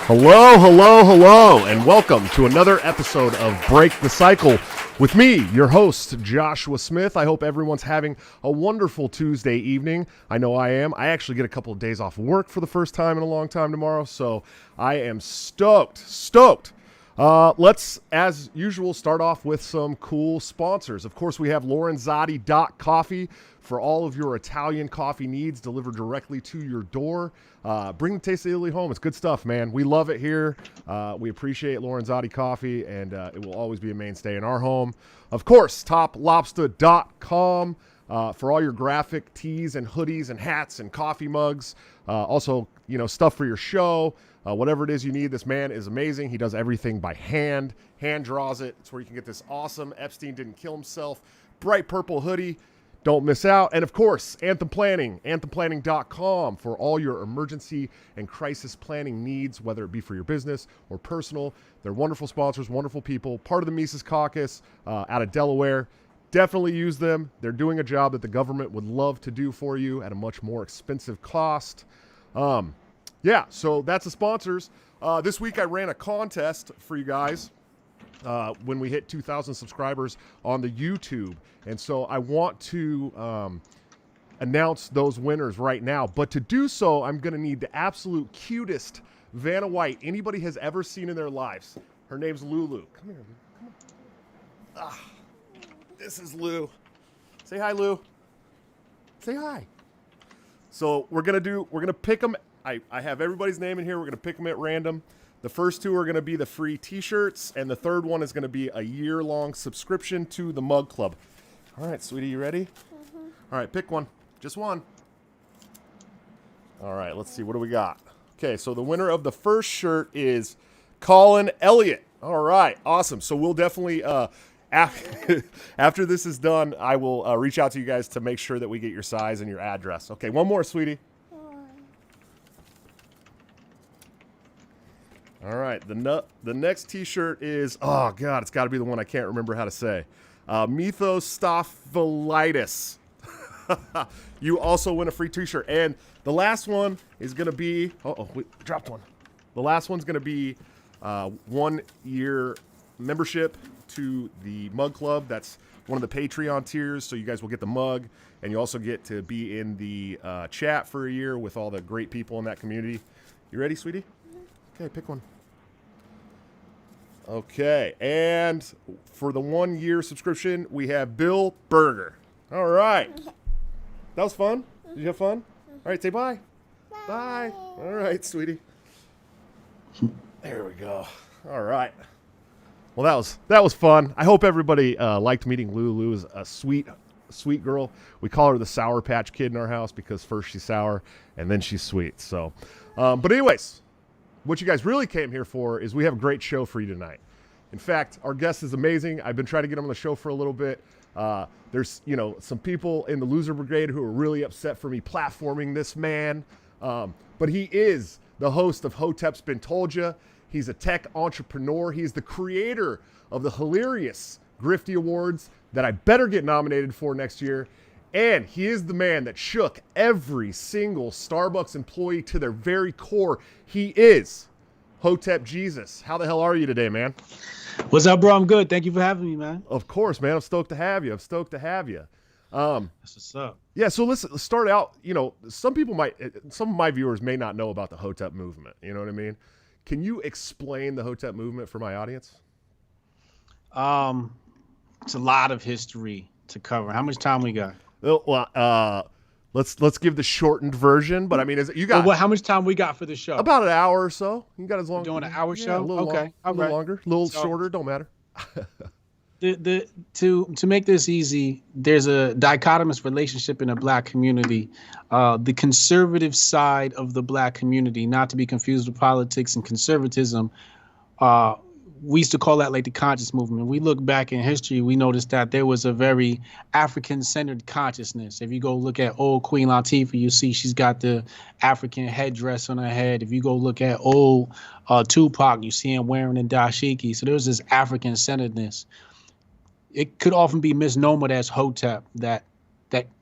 Hello, hello, hello, and welcome to another episode of Break the Cycle with me, your host, Joshua Smith. I hope everyone's having a wonderful Tuesday evening. I know I am. I actually get a couple of days off work for the first time in a long time tomorrow, so I am stoked. Let's, as usual, start off with some cool sponsors. Of course, we have Lorenzotti.coffee for all of your Italian coffee needs delivered directly to your door. Bring the taste of Italy home. It's good stuff, man. We love it here. We appreciate Lorenzotti Coffee, and it will always be a mainstay in our home. Of course, TopLobster.com for all your graphic tees and hoodies and hats and coffee mugs. Also, stuff for your show. Whatever it is you need, this man is amazing. He does everything by hand draws it. It's where you can get this awesome Epstein didn't kill himself bright purple hoodie. Don't miss out. And of course, Anthem Planning, anthemplanning.com for all your emergency and crisis planning needs, whether it be for your business or personal. They're wonderful sponsors, wonderful people, part of the Mises Caucus out of Delaware. Definitely use them. They're doing a job that the government would love to do for you at a much more expensive cost. So that's the sponsors. This week I ran a contest for you guys when we hit 2,000 subscribers on the YouTube. And so I want to announce those winners right now. But to do so, I'm going to need the absolute cutest Vanna White anybody has ever seen in their lives. Her name's Lulu. Come here, Lou. Come on. This is Lou. Say hi, Lou. Say hi. So we're going to pick them. I have everybody's name in here. We're going to pick them at random. The first two are going to be the free t-shirts, and the third one is going to be a year-long subscription to the Mug Club. All right, sweetie, you ready? Mm-hmm. All right, pick one. Just one. All right, let's see. What do we got? Okay, so the winner of the first shirt is Colin Elliott. All right, awesome. So we'll definitely, after this is done, I will reach out to you guys to make sure that we get your size and your address. Okay, one more, sweetie. All right, the next t-shirt is, oh, God, it's got to be the one I can't remember how to say. Methostophilitis. You also win a free t-shirt. And the last one is going to be, we dropped one. The last one's going to be 1 year membership to the Mug Club. That's one of the Patreon tiers, so you guys will get the mug. And you also get to be in the chat for a year with all the great people in that community. You ready, sweetie? Okay, pick one. Okay, and for the 1 year subscription, we have Bill Berger. All right. That was fun. Did you have fun? All right, say bye. Bye. All right, sweetie. There we go. All right. Well, that was fun. I hope everybody liked meeting Lou. Lou is a sweet girl. We call her the Sour Patch Kid in our house because first she's sour and then she's sweet. So, but anyways, what you guys really came here for is we have a great show for you tonight. In fact, our guest is amazing. I've been trying to get him on the show for a little bit. There's, some people in the Loser Brigade who are really upset for me platforming this man. But he is the host of Hotep's Been Told Ya. He's a tech entrepreneur. He's the creator of the hilarious Grifty Awards that I better get nominated for next year. And he is the man that shook every single Starbucks employee to their very core. He is Hotep Jesus. How the hell are you today, man? What's up, bro? I'm good. Thank you for having me, man. Of course, man. I'm stoked to have you. That's what's up. Yeah, so let's start out. Some of my viewers may not know about the Hotep movement. You know what I mean? Can you explain the Hotep movement for my audience? It's a lot of history to cover. How much time we got? Well, let's give the shortened version. But I mean, how much time we got for the show? About an hour or so. You got as long. Doing an hour show? A little Okay, a little longer, a little shorter. Don't matter. To make this easy, there's a dichotomous relationship in the Black community. The conservative side of the Black community, not to be confused with politics and conservatism, we used to call that like the conscious movement. We look back in history, we noticed that there was a very African-centered consciousness. If you go look at old Queen Latifah, you see she's got the African headdress on her head. If you go look at old Tupac, you see him wearing a dashiki. So there's this African-centeredness. It could often be misnomered as Hotep, that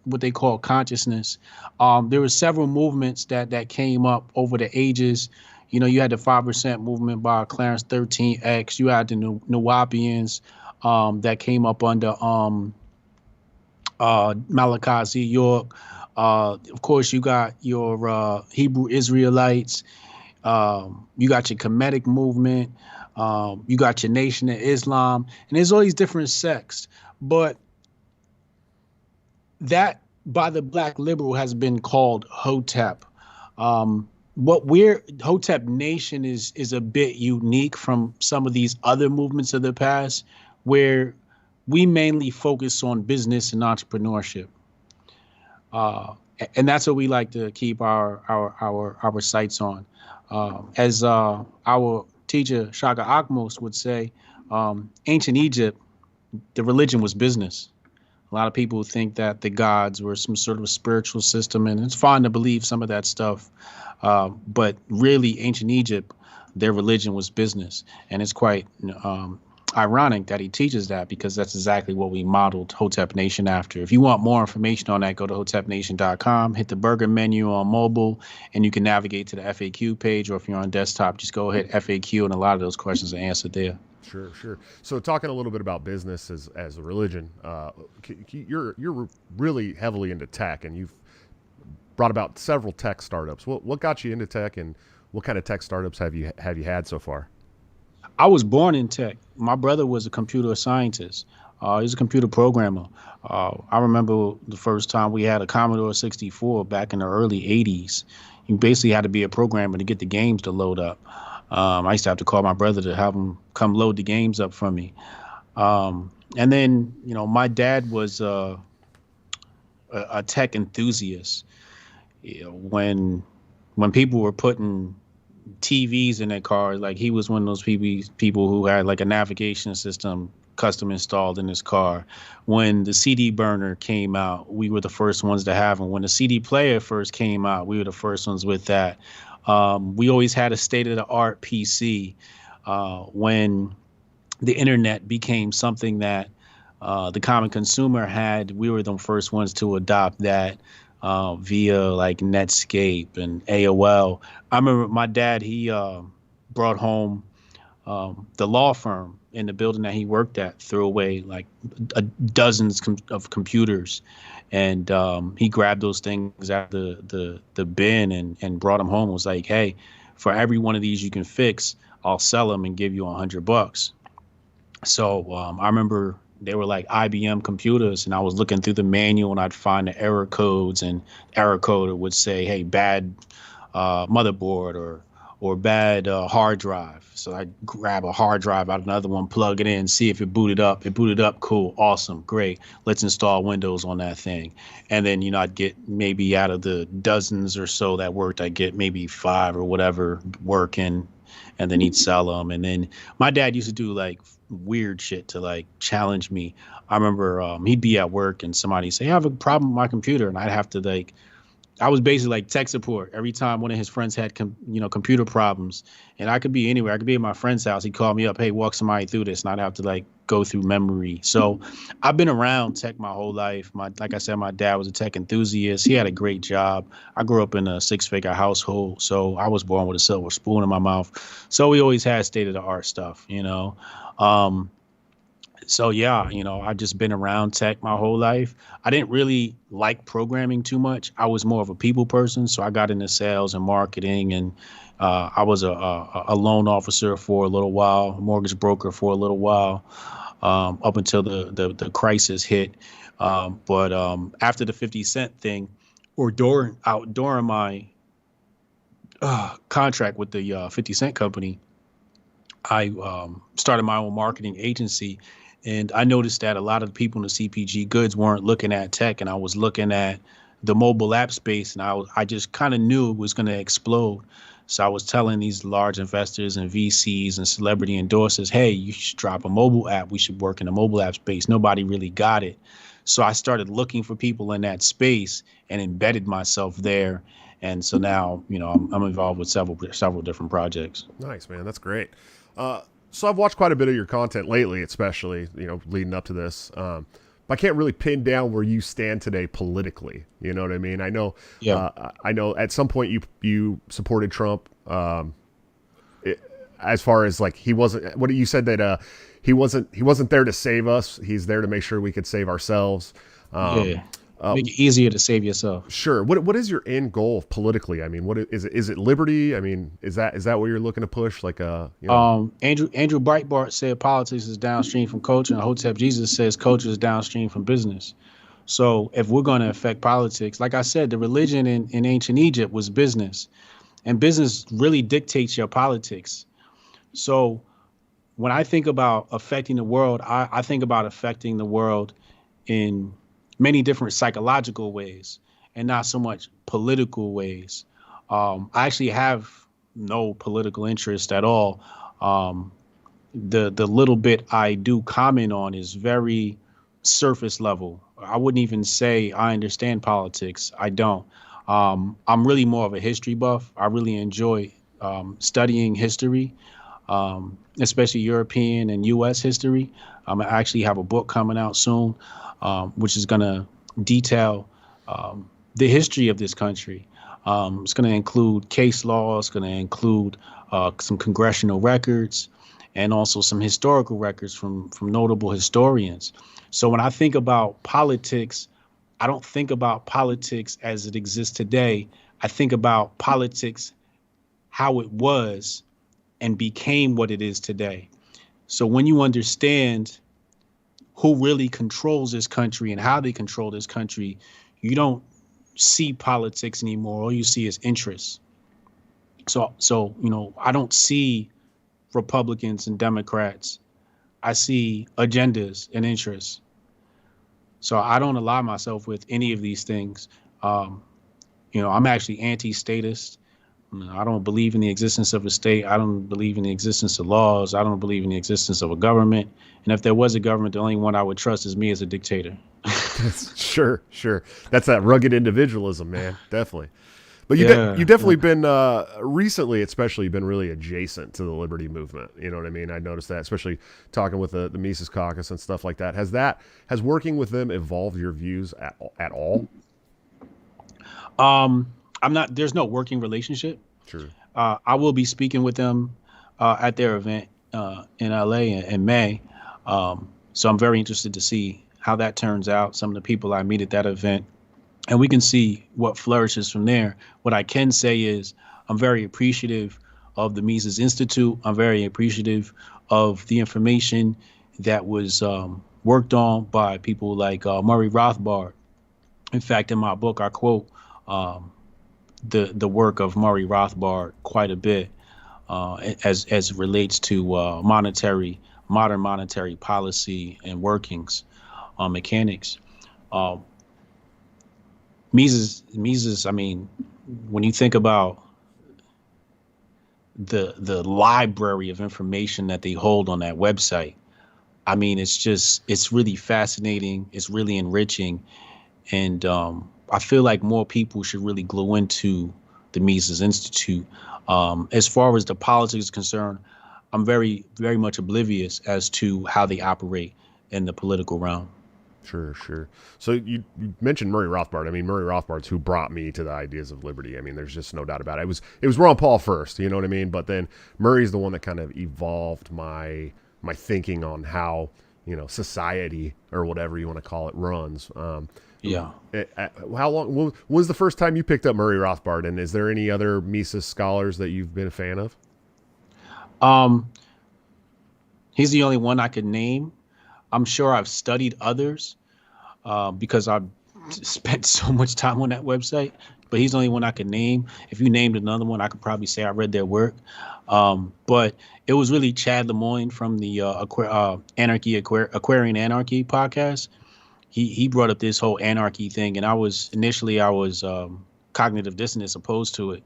what they call consciousness. There were several movements that came up over the ages. You know, you had the 5% movement by Clarence 13X. You had the Nawapians that came up under Malachi Z. York. Of course, you got your Hebrew Israelites. You got your Kemetic movement. You got your Nation of Islam. And there's all these different sects. But that by the black liberal has been called Hotep. Hotep Nation is a bit unique from some of these other movements of the past, where we mainly focus on business and entrepreneurship, and that's what we like to keep our sights on. As our teacher Shaka Akmos would say, ancient Egypt, the religion was business. A lot of people think that the gods were some sort of a spiritual system, and it's fine to believe some of that stuff. But really, ancient Egypt, their religion was business. And it's quite ironic that he teaches that, because that's exactly what we modeled Hotep Nation after. If you want more information on that, go to hotepnation.com, hit the burger menu on mobile, and you can navigate to the FAQ page. Or if you're on desktop, just go hit FAQ, and a lot of those questions are answered there. Sure. So talking a little bit about business as a religion, you're really heavily into tech, and you've brought about several tech startups. What got you into tech, and what kind of tech startups have you had so far? I was born in tech. My brother was a computer scientist. He's a computer programmer. I remember the first time we had a Commodore 64 back in the early 80s. You basically had to be a programmer to get the games to load up. I used to have to call my brother to have him come load the games up for me. And then, my dad was a tech enthusiast. When people were putting TVs in their cars, like, he was one of those people who had like a navigation system custom installed in his car. When the CD burner came out, we were the first ones to have them. When the CD player first came out, we were the first ones with that. We always had a state-of-the-art PC. When the internet became something that the common consumer had, we were the first ones to adopt that via like Netscape and AOL. I remember my dad, he brought home the law firm in the building that he worked at, threw away like dozens of computers. And he grabbed those things out of the bin and brought them home. It was like, hey, for every one of these you can fix, I'll sell them and give you $100. So I remember they were like IBM computers, and I was looking through the manual, and I'd find the error codes, and error code would say, hey, bad motherboard or bad hard drive. So I'd grab a hard drive out of another one, plug it in, see if it booted up. It booted up, cool, awesome, great. Let's install Windows on that thing. And then, I'd get maybe out of the dozens or so that worked, I'd get maybe 5 or whatever working, and then he'd sell them. And then my dad used to do like weird shit to like challenge me. I remember he'd be at work and somebody say, I have a problem with my computer, and I'd have to like, I was basically like tech support every time one of his friends had computer problems. And I could be anywhere. I could be at my friend's house. He'd call me up, hey, walk somebody through this, and I'd have to like go through memory. So I've been around tech my whole life. Like I said, my dad was a tech enthusiast. He had a great job. I grew up in a 6-figure household, so I was born with a silver spoon in my mouth. So we always had state-of-the-art stuff, So yeah, I've just been around tech my whole life. I didn't really like programming too much. I was more of a people person, so I got into sales and marketing, and I was a loan officer for a little while, a mortgage broker for a little while, up until the crisis hit. But after the 50 Cent thing, or during my contract with the 50 Cent company, I started my own marketing agency. And I noticed that a lot of the people in the CPG goods weren't looking at tech, and I was looking at the mobile app space, and I just kind of knew it was going to explode. So I was telling these large investors and VCs and celebrity endorsers, hey, you should drop a mobile app. We should work in the mobile app space. Nobody really got it. So I started looking for people in that space and embedded myself there. And so now, I'm involved with several different projects. Nice, man. That's great. So I've watched quite a bit of your content lately, especially, leading up to this. But I can't really pin down where you stand today politically. You know what I mean? I know, Yeah. I know at some point you supported Trump. as far as like he wasn't. What you said that he wasn't there to save us. He's there to make sure we could save ourselves. Yeah. Make it easier to save yourself. Sure. What is your end goal politically? I mean, what is it? Is it liberty? I mean, is that what you're looking to push? Like Andrew Breitbart said politics is downstream from culture, and Hotep Jesus says culture is downstream from business. So if we're going to affect politics, like I said, the religion in ancient Egypt was business, and business really dictates your politics. So when I think about affecting the world, I think about affecting the world in many different psychological ways and not so much political ways. I actually have no political interest at all. The little bit I do comment on is very surface level. I wouldn't even say I understand politics. I don't. I'm really more of a history buff. I really enjoy studying history, especially European and U.S. history. I actually have a book coming out soon, which is going to detail the history of this country. It's going to include case law. It's going to include some congressional records and also some historical records from notable historians. So when I think about politics, I don't think about politics as it exists today. I think about politics, how it was and became what it is today. So when you understand who really controls this country and how they control this country, you don't see politics anymore. All you see is interests. So I don't see Republicans and Democrats. I see agendas and interests. So I don't align myself with any of these things. I'm actually anti-statist. I don't believe in the existence of a state. I don't believe in the existence of laws. I don't believe in the existence of a government. And if there was a government, the only one I would trust is me as a dictator. Sure. That's that rugged individualism, man. Definitely. But you've definitely been recently, especially been really adjacent to the liberty movement. You know what I mean? I noticed that, especially talking with the Mises Caucus and stuff like that. Has working with them evolved your views at all? There's no working relationship. Sure. I will be speaking with them at their event in LA in May. So I'm very interested to see how that turns out. Some of the people I meet at that event, and we can see what flourishes from there. What I can say is I'm very appreciative of the Mises Institute. I'm very appreciative of the information that was worked on by people like Murray Rothbard. In fact, in my book, I quote the work of Murray Rothbard quite a bit as it relates to modern monetary policy and workings, mechanics. Mises, I mean, when you think about the library of information that they hold on that website, I mean, it's really fascinating. It's really enriching. And I feel like more people should really glue into the Mises Institute. As far as the politics is concerned, I'm very, very much oblivious as to how they operate in the political realm. Sure. So you mentioned Murray Rothbard. I mean, Murray Rothbard's who brought me to the ideas of liberty. I mean, there's just no doubt about it. It was Ron Paul first, you know what I mean? But then Murray's the one that kind of evolved my thinking on how, society or whatever you want to call it runs. Yeah. How long when was the first time you picked up Murray Rothbard, and is there any other Mises scholars that you've been a fan of? He's the only one I could name. I'm sure I've studied others because I've spent so much time on that website, but he's the only one I could name. If you named another one, I could probably say I read their work. But it was really Chad Lemoyne from the Aquarian Anarchy podcast. He brought up this whole anarchy thing, and I was cognitive dissonance opposed to it.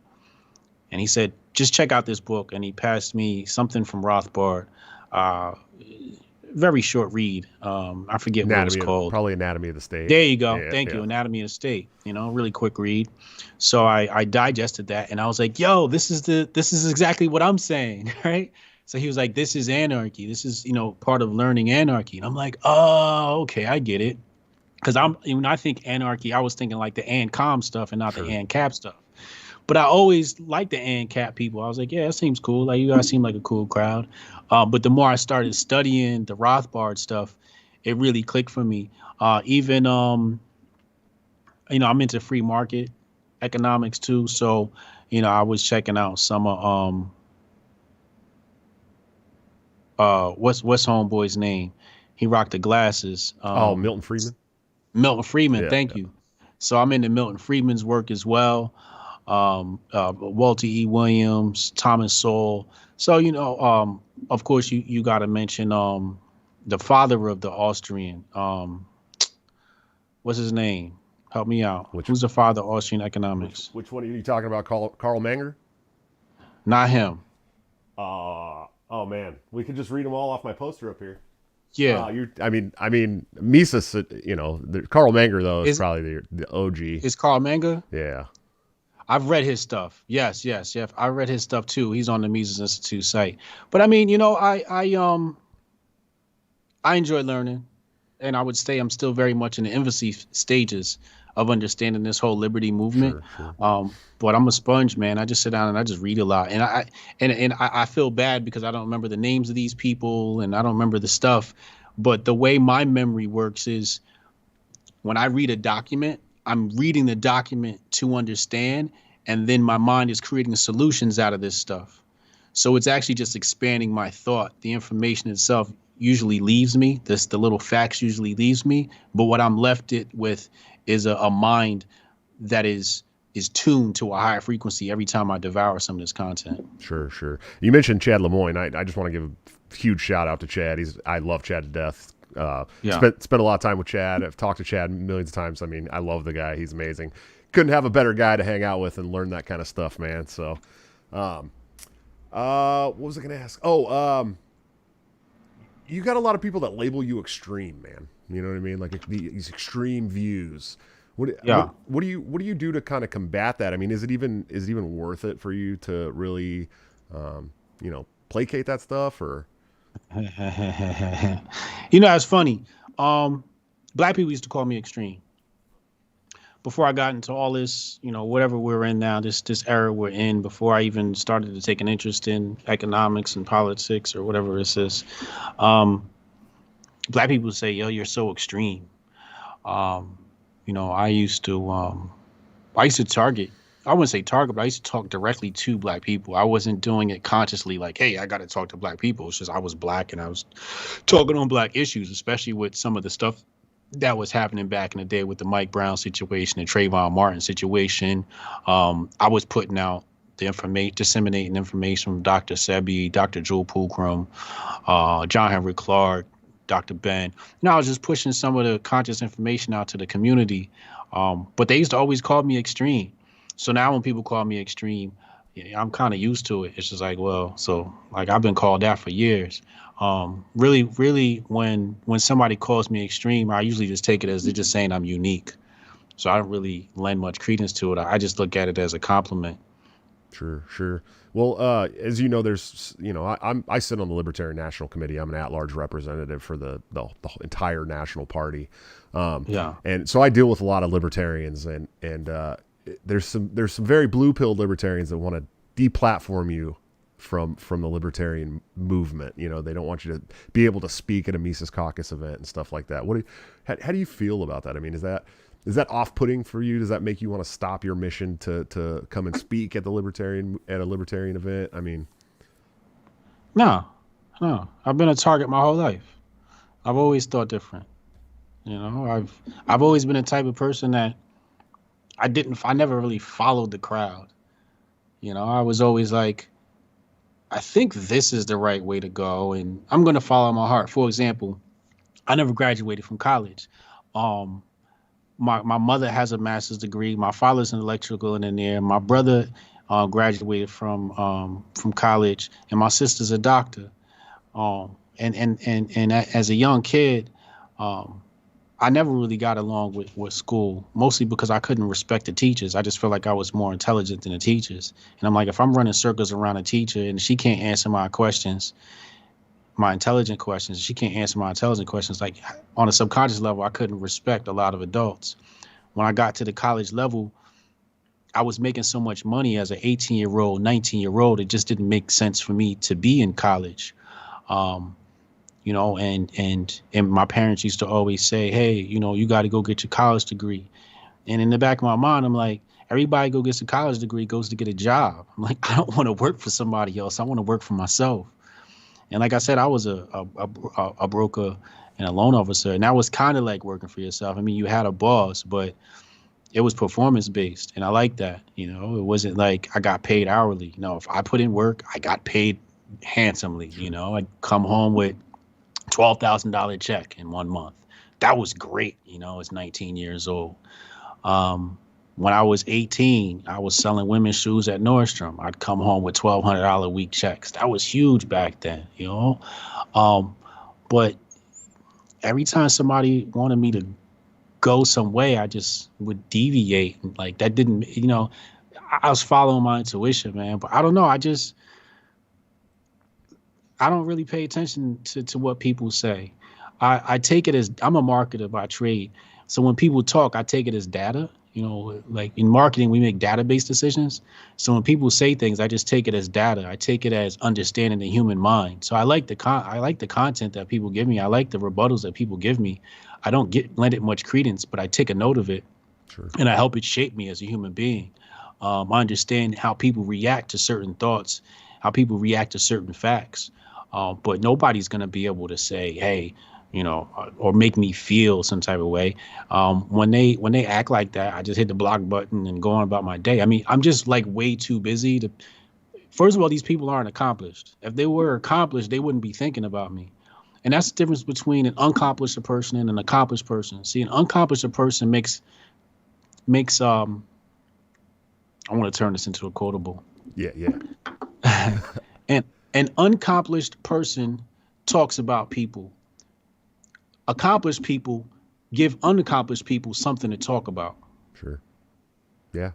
And he said, just check out this book. And he passed me something from Rothbard. Very short read. I forget what it was called. Probably Anatomy of the State. There you go. Yeah, Thank you. Anatomy of the State. Really quick read. So I digested that, and I was like, yo, this is exactly what I'm saying, right? So he was like, this is anarchy. This is, part of learning anarchy. And I'm like, oh, okay, I get it. Because when I think anarchy, I was thinking like the ANCOM stuff and not the ANCAP stuff. But I always liked the ANCAP people. I was like, yeah, that seems cool. Like, you guys seem like a cool crowd. But the more I started studying the Rothbard stuff, it really clicked for me. Even I'm into free market economics too. So, I was checking out some of what's homeboy's name? He rocked the glasses. Milton Friedman. Milton Friedman, Yeah, thank you. So I'm into Milton Friedman's work as well. Walter E. Williams, Thomas Sowell. So, of course you got to mention the father of the Austrian. What's his name? Help me out. Who's the father of Austrian economics? Which one are you talking about? Karl Menger? Not him. Oh man, we could just read them all off my poster up here. Yeah. I mean, Mises. Karl Menger though is probably the OG. Is Karl Menger? Yeah. I've read his stuff. Yes. I read his stuff too. He's on the Mises Institute site. But I mean, I enjoy learning, and I would say I'm still very much in the infancy stages of understanding this whole liberty movement. Sure. But I'm a sponge, man. I just sit down and I just read a lot, and I feel bad because I don't remember the names of these people and I don't remember the stuff. But the way my memory works is when I read a document, I'm reading the document to understand, and then my mind is creating solutions out of this stuff. So it's actually just expanding my thought. The information itself usually leaves me. The little facts usually leaves me. But what I'm left with is a mind that is tuned to a higher frequency every time I devour some of this content. Sure. You mentioned Chad Lemoyne. I just want to give a huge shout out to Chad. I love Chad to death. Spent a lot of time with Chad. I've talked to Chad millions of times. I mean, I love the guy. He's amazing. Couldn't have a better guy to hang out with and learn that kind of stuff, man. So, what was I going to ask? You got a lot of people that label you extreme, man. You know what I mean? Like these extreme views. What do you do to kind of combat that? I mean, is it even worth it for you to really, placate that stuff or? It's funny. Black people used to call me extreme. Before I got into all this, whatever we're in now, this era we're in, before I even started to take an interest in economics and politics or whatever this is, Black people say, yo, you're so extreme. I used to target. I wouldn't say target, but I used to talk directly to Black people. I wasn't doing it consciously like, hey, I got to talk to Black people. It's just I was Black and I was talking on Black issues, especially with some of the stuff that was happening back in the day with the Mike Brown situation and Trayvon Martin situation. I was putting out the information, disseminating information from Dr. Sebi, Dr. Jewel Pookrum, John Henry Clark, Dr. Ben. I was just pushing some of the conscious information out to the community. But they used to always call me extreme. So now when people call me extreme, I'm kind of used to it. It's just like, well, so like I've been called that for years. Really, when somebody calls me extreme, I usually just take it as they're just saying I'm unique. So I don't really lend much credence to it. I just look at it as a compliment. Sure. Well, as you know, there's, I sit on the Libertarian National Committee. I'm an at-large representative for the entire national party. And so I deal with a lot of libertarians, and there's some very blue-pilled libertarians that want to deplatform you from the libertarian movement. They don't want you to be able to speak at a Mises Caucus event and stuff like that. How do you feel about that? I mean, is that off-putting for you? Does that make you want to stop your mission to come and speak at a libertarian event? I mean, no. I've been a target my whole life. I've always thought different. I've always been a type of person that I never really followed the crowd. I was always like, I think this is the right way to go, and I'm going to follow my heart. For example, I never graduated from college. My mother has a master's degree. My father's an electrical engineer. My brother graduated from college, and my sister's a doctor. And as a young kid, I never really got along with school, mostly because I couldn't respect the teachers. I just felt like I was more intelligent than the teachers. And I'm like, if I'm running circles around a teacher and she can't answer my questions, my intelligent questions, she can't answer my intelligent questions, like on a subconscious level, I couldn't respect a lot of adults. When I got to the college level, I was making so much money as an 18-year-old, 19-year-old. It just didn't make sense for me to be in college. You know, and my parents used to always say, hey, you know, you got to go get your college degree. And in the back of my mind, I'm like, everybody go gets a college degree, goes to get a job. I'm like, I don't want to work for somebody else. I want to work for myself. And like I said, I was a broker and a loan officer, and that was kind of like working for yourself. I mean, you had a boss, but it was performance based, and I like that. You know, it wasn't like I got paid hourly. No, if I put in work, I got paid handsomely. You know, I'd come home with $12,000 check in 1 month. That was great. You know, I was 19 years old. When I was 18, I was selling women's shoes at Nordstrom. I'd come home with $1,200 a week checks. That was huge back then, you know. But every time somebody wanted me to go some way, I just would deviate. Like that didn't, you know, I was following my intuition, man. But I don't know. I don't really pay attention to what people say. I take it as, I'm a marketer by trade. So when people talk, I take it as data. You know, like in marketing, we make database decisions. So when people say things, I just take it as data. I take it as understanding the human mind. So I like the content that people give me. I like the rebuttals that people give me. I don't lend it much credence, but I take a note of it. Sure. And I help it shape me as a human being. I understand how people react to certain thoughts, how people react to certain facts. But nobody's going to be able to say, hey, you know, or make me feel some type of way. When they act like that, I just hit the block button and go on about my day. I mean, I'm just like way too busy to. First of all, these people aren't accomplished. If they were accomplished, they wouldn't be thinking about me. And that's the difference between an unaccomplished person and an accomplished person. See, an unaccomplished person makes I want to turn this into a quotable. Yeah. And an unaccomplished person talks about people. Accomplished people give unaccomplished people something to talk about. Sure. Yeah.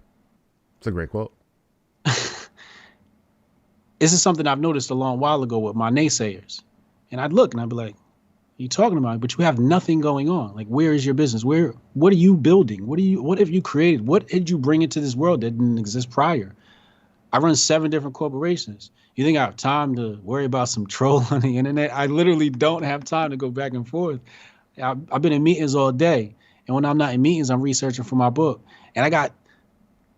It's a great quote. This is something I've noticed a long while ago with my naysayers. And I'd look and I'd be like, you're talking about it, but you have nothing going on. Like, where is your business? What are you building? What have you created? What did you bring into this world that didn't exist prior? I run 7 different corporations. You think I have time to worry about some troll on the internet? I literally don't have time to go back and forth. I've been in meetings all day. And when I'm not in meetings, I'm researching for my book. And I got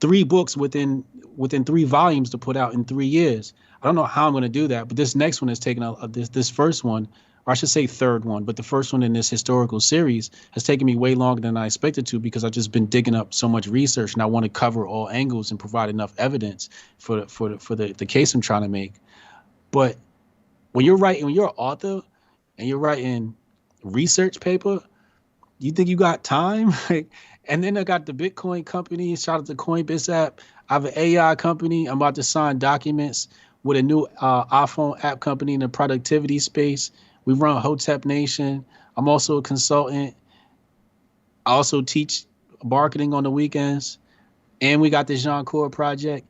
3 books within 3 volumes to put out in 3 years. I don't know how I'm going to do that, but this next one is taking this first one, or I should say third one, but the first one in this historical series has taken me way longer than I expected to, because I've just been digging up so much research, and I want to cover all angles and provide enough evidence for the case I'm trying to make. But when you're an author and you're writing research paper, you think you got time? And then I got the Bitcoin company. Shout out to Coinbase app. I have an AI company. I'm about to sign documents with a new iPhone app company in the productivity space. We run Hotep Nation. I'm also a consultant. I also teach marketing on the weekends. And we got the Jean Core project.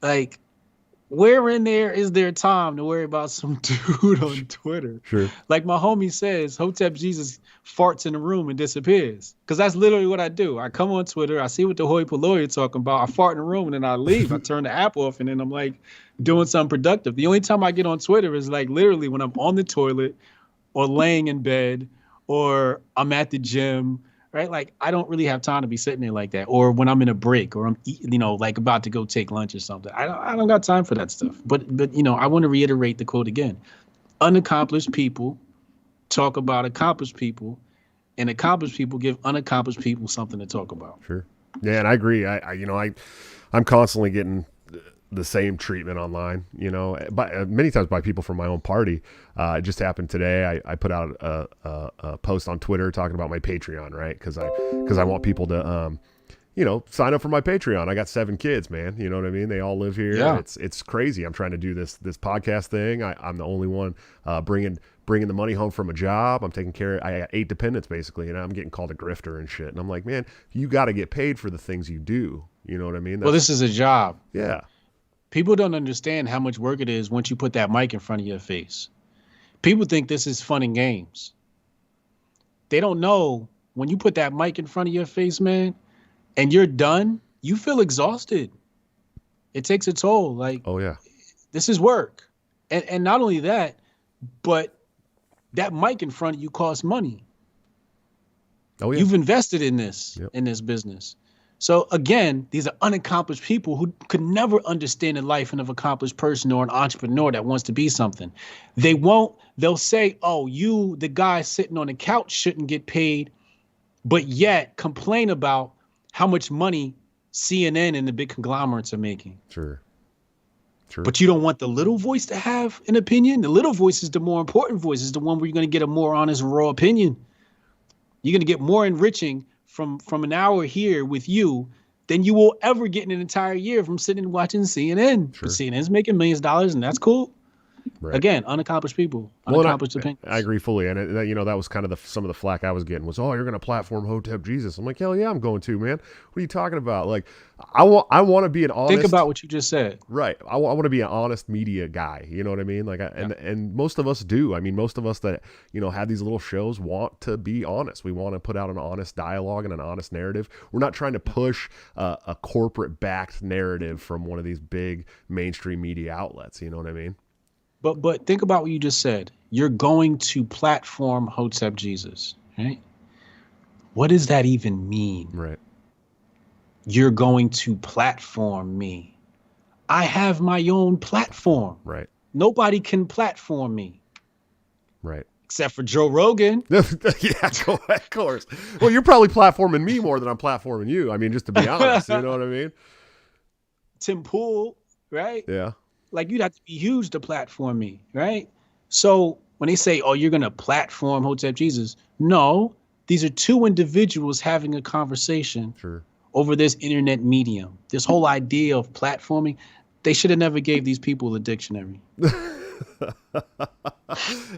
Like, where in there is there time to worry about some dude on Twitter? Sure. Like my homie says, Hotep Jesus farts in the room and disappears. Because that's literally what I do. I come on Twitter, I see what the hoi polloi are talking about, I fart in the room, and then I leave. I turn the app off, and then I'm like doing something productive. The only time I get on Twitter is like literally when I'm on the toilet or laying in bed or I'm at the gym. Right? Like, I don't really have time to be sitting there like that. Or when I'm in a break, or I'm, like about to go take lunch or something. I don't got time for that stuff. But I want to reiterate the quote again. Unaccomplished people talk about accomplished people, and accomplished people give unaccomplished people something to talk about. Sure. Yeah, and I agree. I'm constantly getting the same treatment online, many times by people from my own party. It just happened today. I put out a post on Twitter talking about my Patreon, right? Because I want people to, sign up for my Patreon. I got 7 kids, man. You know what I mean? They all live here. Yeah. It's crazy. I'm trying to do this podcast thing. I'm the only one bringing the money home from a job. I'm taking care. I got 8 dependents basically, and I'm getting called a grifter and shit. And I'm like, man, you got to get paid for the things you do. You know what I mean? Well, this is a job. Yeah. People don't understand how much work it is once you put that mic in front of your face. People think this is fun and games. They don't know when you put that mic in front of your face, man, and you're done, you feel exhausted. It takes a toll. Like, Oh yeah. this is work. And not only that, but that mic in front of you costs money. Oh yeah. You've invested in this, Yep. in this business. So again, these are unaccomplished people who could never understand the life of an accomplished person or an entrepreneur that wants to be something. They'll say, oh, you, the guy sitting on the couch, shouldn't get paid, but yet complain about how much money CNN and the big conglomerates are making. Sure. But you don't want the little voice to have an opinion. The little voice is the more important voice, is the one where you're going to get a more honest, raw opinion. You're going to get more enriching from an hour here with you than you will ever get in an entire year from sitting and watching CNN. Sure. But CNN's making millions of dollars, and that's cool. Right. Again, unaccomplished people, unaccomplished opinions. I agree fully, and that was kind of some of the flack I was getting was, oh, you're going to platform Hotep Jesus. I'm like, hell yeah, I'm going to, man. What are you talking about? Like, I want to be an honest. Think about what you just said. Right. I want to be an honest media guy. You know what I mean? Like, and most of us do. I mean, most of us that have these little shows want to be honest. We want to put out an honest dialogue and an honest narrative. We're not trying to push a corporate backed narrative from one of these big mainstream media outlets. You know what I mean? But think about what you just said. You're going to platform Hotep Jesus, right? What does that even mean? Right. You're going to platform me. I have my own platform. Right. Nobody can platform me. Right. Except for Joe Rogan. Yeah, of course. Well, you're probably platforming me more than I'm platforming you. I mean, just to be honest, you know what I mean? Tim Pool, right? Yeah. Like, you'd have to be huge to platform me, right? So when they say, oh, you're going to platform Hotep Jesus, no, these are two individuals having a conversation over this internet medium. This whole idea of platforming, they should have never gave these people a dictionary.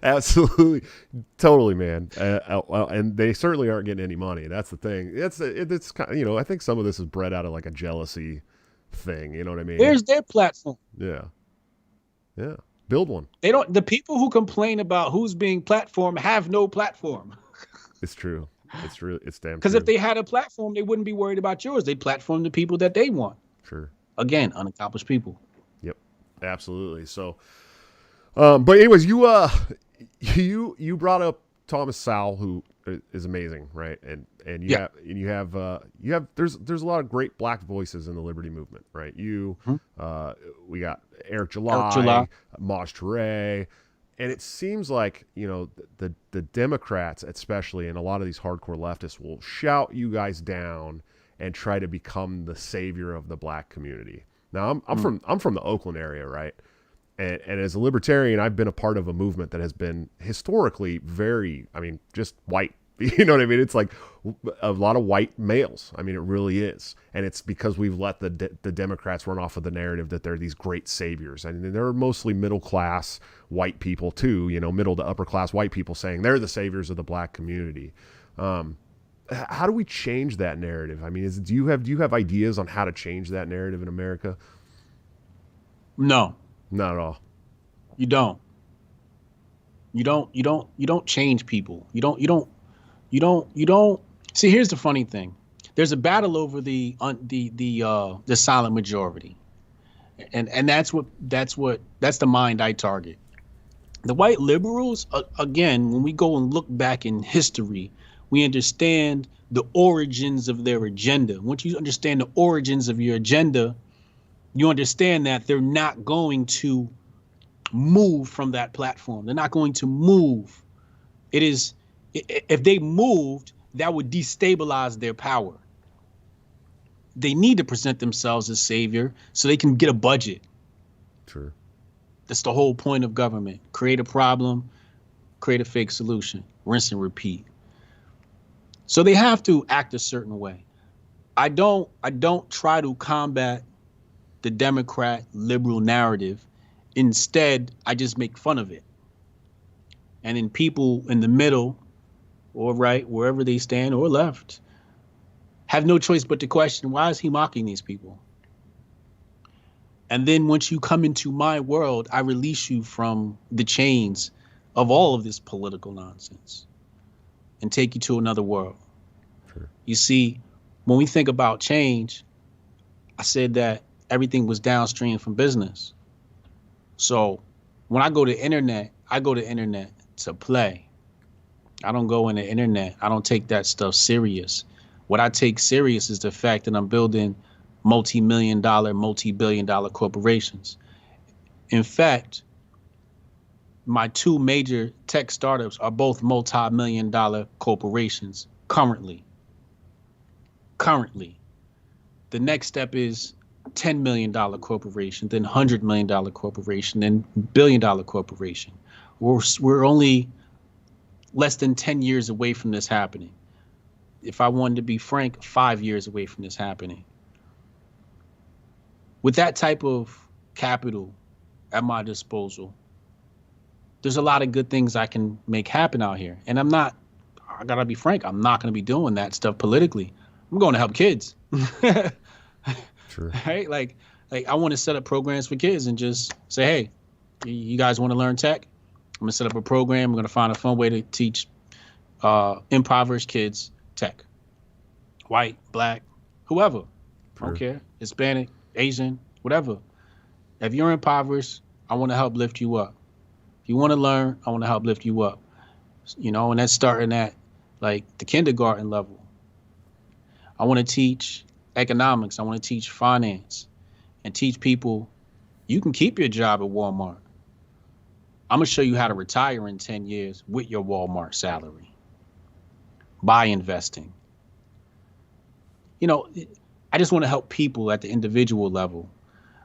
Absolutely. Totally, man. And they certainly aren't getting any money. That's the thing. It's kind of, I think some of this is bred out of like a jealousy thing. You know what I mean? Where's their platform? Yeah. Yeah. Build one. The people who complain about who's being platformed have no platform. It's true. It's damn true. Because if they had a platform, they wouldn't be worried about yours. They'd platform the people that they want. Sure. Again, unaccomplished people. Yep. Absolutely. So, but anyways, you brought up Thomas Sowell, who is amazing, right? And you have there's a lot of great black voices in the liberty movement, right? We got Eric July, Maj Touré, and it seems like the Democrats, especially, and a lot of these hardcore leftists, will shout you guys down and try to become the savior of the black community. Now I'm from the Oakland area, right? And as a libertarian, I've been a part of a movement that has been historically just white. You know what I mean? It's like a lot of white males. I mean, it really is. And it's because we've let the Democrats run off of the narrative that they're these great saviors. And they're mostly middle class white people too, middle to upper class white people saying they're the saviors of the black community. How do we change that narrative? I mean, do you have ideas on how to change that narrative in America? No. Not at all. You don't change people. You don't. See, here's the funny thing. There's a battle over the silent majority. And that's the mind I target. The white liberals, again, when we go and look back in history, we understand the origins of their agenda. Once you understand the origins of your agenda, you understand that they're not going to move from that platform. They're not going to move. If they moved, that would destabilize their power. They need to present themselves as savior so they can get a budget. Sure. That's the whole point of government. Create a problem, create a fake solution, rinse and repeat. So they have to act a certain way. I don't try to combat the Democrat liberal narrative. Instead, I just make fun of it. And then people in the middle or right, wherever they stand, or left, have no choice but to question, why is he mocking these people? And then once you come into my world, I release you from the chains of all of this political nonsense and take you to another world. Sure. You see, when we think about change, I said that everything was downstream from business. So when I go to internet, I go to internet to play. I don't go in the internet. I don't take that stuff serious. What I take serious is the fact that I'm building multi-million dollar, multi-billion dollar corporations. In fact, my two major tech startups are both multi-million dollar corporations currently. The next step is $10 million corporation, then $100 million corporation, then billion-dollar corporation. We're only less than 10 years away from this happening. If I wanted to be frank, 5 years away from this happening. With that type of capital at my disposal, there's a lot of good things I can make happen out here. And I gotta be frank, I'm not gonna be doing that stuff politically. I'm going to help kids. Sure. Right? Like I want to set up programs for kids and just say, hey, you guys want to learn tech? I'm gonna set up a program. I'm gonna find a fun way to teach impoverished kids tech. White, black, whoever. I don't care. Hispanic, Asian, whatever. If you're impoverished, I want to help lift you up. If you want to learn, I want to help lift you up. You know, and that's starting at like the kindergarten level. I want to teach economics. I want to teach finance and teach people you can keep your job at Walmart. I'm going to show you how to retire in 10 years with your Walmart salary by investing. You know, I just want to help people at the individual level.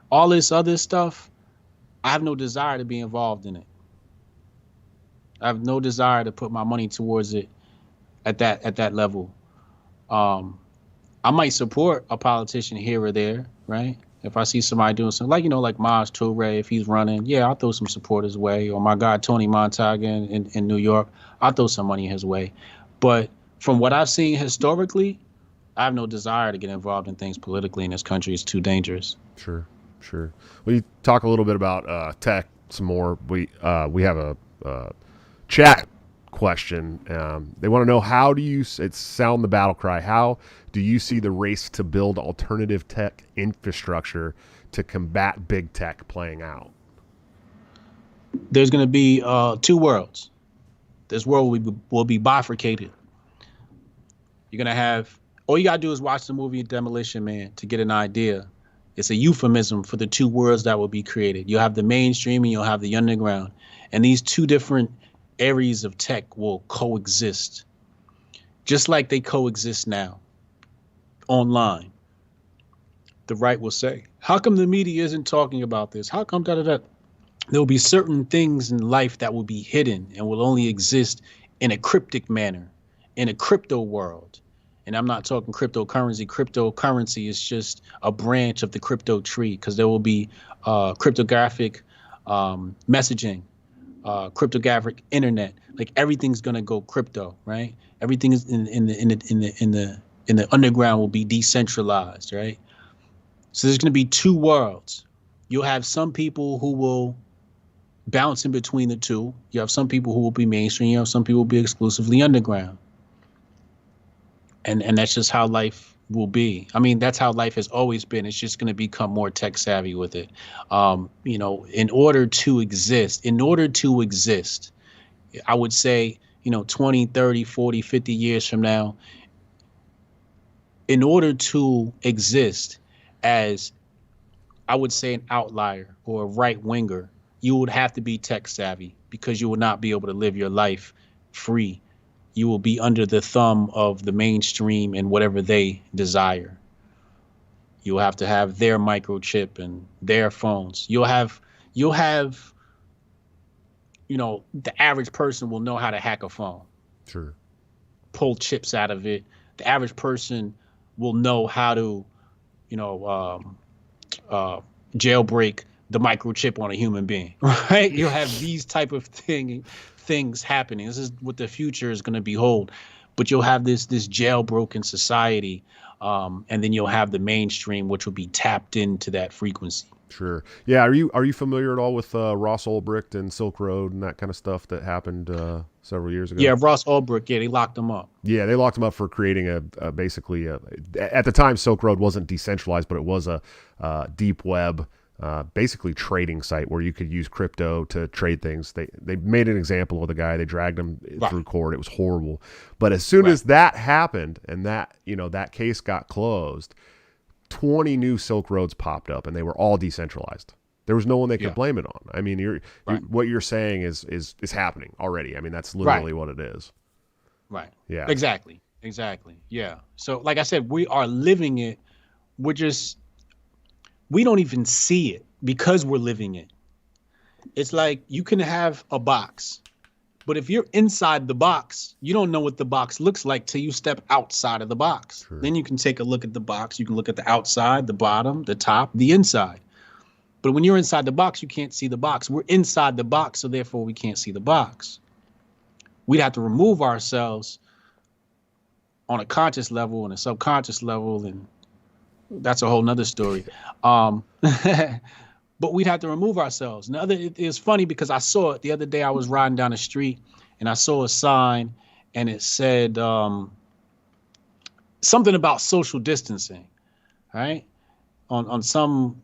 All this other stuff, I have no desire to be involved in it. I have no desire to put my money towards it at that level. I might support a politician here or there, right? If I see somebody doing something, like, you know, like Maj Toure, if he's running, yeah, I'll throw some support his way. Or my guy, Tony Montag in New York, I'll throw some money his way. But from what I've seen historically, I have no desire to get involved in things politically in this country. It's too dangerous. Sure. Well, you talk a little bit about tech some more. We have a chat question. They want to know, how do you, it's sound the battle cry, how do you see the race to build alternative tech infrastructure to combat big tech playing out? There's going to be two worlds. This world will be bifurcated. You're going to have, all you got to do is watch the movie Demolition Man to get an idea. It's a euphemism for the two worlds that will be created. You'll have the mainstream and you'll have the underground. And these two different areas of tech will coexist, just like they coexist now online. The right will say, how come the media isn't talking about this? How come da-da-da? There will be certain things in life that will be hidden and will only exist in a cryptic manner, in a crypto world. And I'm not talking cryptocurrency. Cryptocurrency is just a branch of the crypto tree, because there will be cryptographic messaging, cryptographic internet. Like, everything's gonna go crypto, right? Everything is in the underground will be decentralized, right? So there's gonna be two worlds. You'll have some people who will bounce in between the two. You have some people who will be mainstream. You have some people who will be exclusively underground. And that's just how life will be. I mean, that's how life has always been. It's just going to become more tech savvy with it. You know, in order to exist, I would say, you know, 20, 30, 40, 50 years from now, in order to exist as, I would say, an outlier or a right winger, you would have to be tech savvy, because you will not be able to live your life free. You will be under the thumb of the mainstream and whatever they desire. You'll have to have their microchip and their phones. You'll have, you know, the average person will know how to hack a phone. Sure. Pull chips out of it. The average person will know how to, you know, jailbreak the microchip on a human being, right? You'll have these type of things happening. This is what the future is going to behold. But you'll have this jailbroken society, and then you'll have the mainstream, which will be tapped into that frequency. Sure. Yeah. Are you familiar at all with Ross Ulbricht and Silk Road and that kind of stuff that happened several years ago? Yeah, Ross Ulbricht. Yeah, they locked him up. Yeah, they locked him up for creating basically at the time Silk Road wasn't decentralized, but it was a deep web basically trading site where you could use crypto to trade things. They made an example of the guy. They dragged him through court. It was horrible. But as soon as that happened and that case got closed, 20 new Silk Roads popped up, and they were all decentralized. There was no one they could blame it on. I mean, what you're saying is happening already. I mean, that's literally what it is. Right. Yeah. Exactly. Yeah. So, like I said, we are living it. We don't even see it because we're living it. It's like you can have a box, but if you're inside the box, you don't know what the box looks like till you step outside of the box. Sure. Then you can take a look at the box. You can look at the outside, the bottom, the top, the inside. But when you're inside the box, you can't see the box. We're inside the box, so therefore we can't see the box. We'd have to remove ourselves on a conscious level and a subconscious level, and that's a whole nother story. But we'd have to remove ourselves. Now, it's funny because I saw it the other day. I was riding down the street and I saw a sign and it said something about social distancing, right? On some,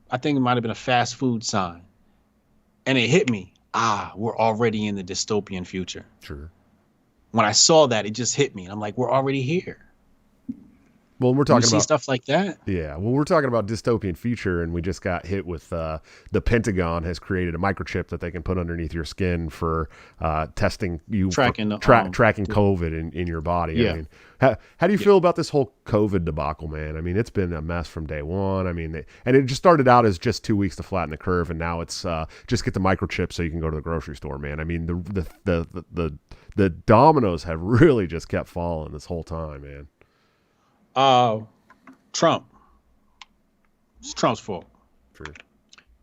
I think it might have been a fast food sign. And it hit me. We're already in the dystopian future. Sure. When I saw that, it just hit me. And I'm like, we're already here. Well, we're talking about stuff like that. Yeah. Well, we're talking about dystopian future, and we just got hit with the Pentagon has created a microchip that they can put underneath your skin for testing you, tracking COVID in your body. Yeah. I mean, how do you feel about this whole COVID debacle, man? I mean, it's been a mess from day one. I mean, and it just started out as just 2 weeks to flatten the curve, and now it's just get the microchip so you can go to the grocery store, man. I mean, the dominoes have really just kept falling this whole time, man. Trump. It's Trump's fault. True.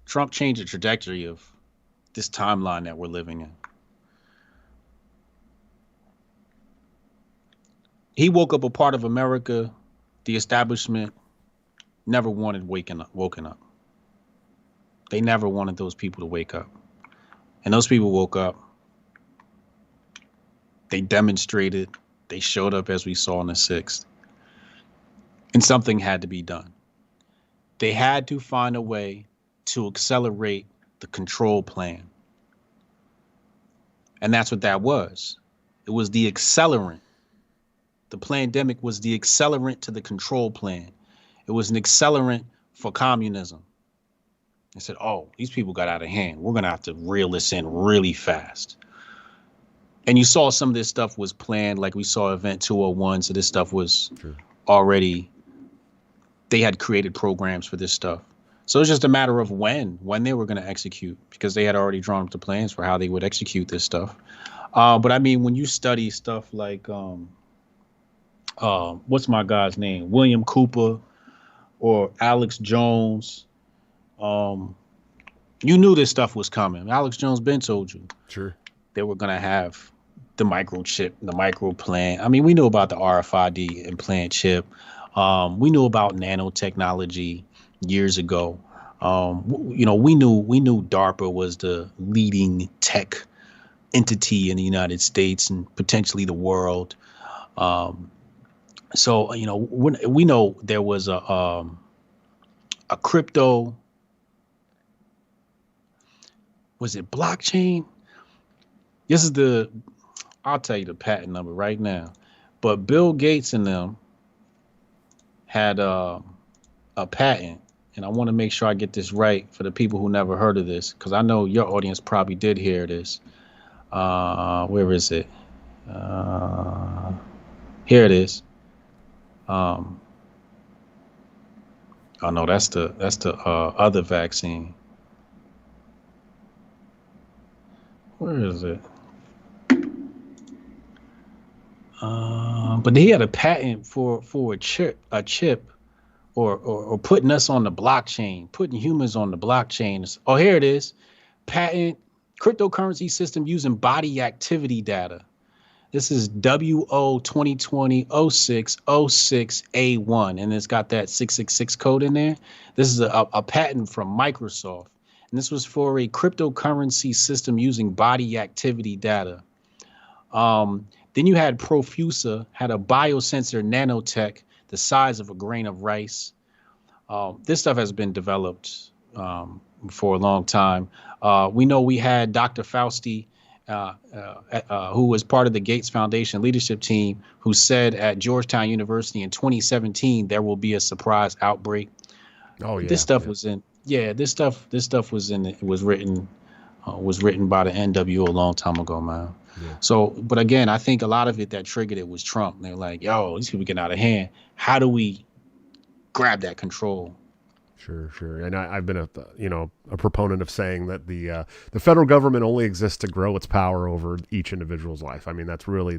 Trump changed the trajectory of this timeline that we're living in. He woke up a part of America the establishment never wanted woken up. They never wanted those people to wake up. And those people woke up. They demonstrated. They showed up as we saw on the 6th. And something had to be done. They had to find a way to accelerate the control plan. And that's what that was. It was the accelerant. The pandemic was the accelerant to the control plan. It was an accelerant for communism. They said, these people got out of hand. We're going to have to reel this in really fast. And you saw some of this stuff was planned, like we saw Event 201. So this stuff was already... They had created programs for this stuff. So it's just a matter of when they were going to execute, because they had already drawn up the plans for how they would execute this stuff. But I mean, when you study stuff like, what's my guy's name? William Cooper or Alex Jones. You knew this stuff was coming. Alex Jones been told you. Sure. They were going to have the microchip, the micro plant. I mean, we knew about the RFID implant chip. We knew about nanotechnology years ago. We knew DARPA was the leading tech entity in the United States and potentially the world. So we know there was a crypto. Was it blockchain? I'll tell you the patent number right now. But Bill Gates and them had a patent, and I want to make sure I get this right for the people who never heard of this, because I know your audience probably did hear this. Where is it? Here it is. Oh no, that's the other vaccine. Where is it? But he had a patent for a chip, or putting us on the blockchain, putting humans on the blockchain. Oh, here it is. Patent cryptocurrency system using body activity data. This is WO 2020-06-06A1, and it's got that 666 code in there. This is a patent from Microsoft, and this was for a cryptocurrency system using body activity data. Then you had Profusa, had a biosensor nanotech the size of a grain of rice. This stuff has been developed for a long time. We know we had Dr. Fauci, who was part of the Gates Foundation leadership team, who said at Georgetown University in 2017 there will be a surprise outbreak. Oh yeah, this stuff was in. Yeah, this stuff was in. It was written by the NWO a long time ago, man. Yeah. So, but again, I think a lot of it that triggered it was Trump. They're like, "Yo, these people getting out of hand. How do we grab that control?" Sure. And I've been a proponent of saying that the federal government only exists to grow its power over each individual's life. I mean, that's really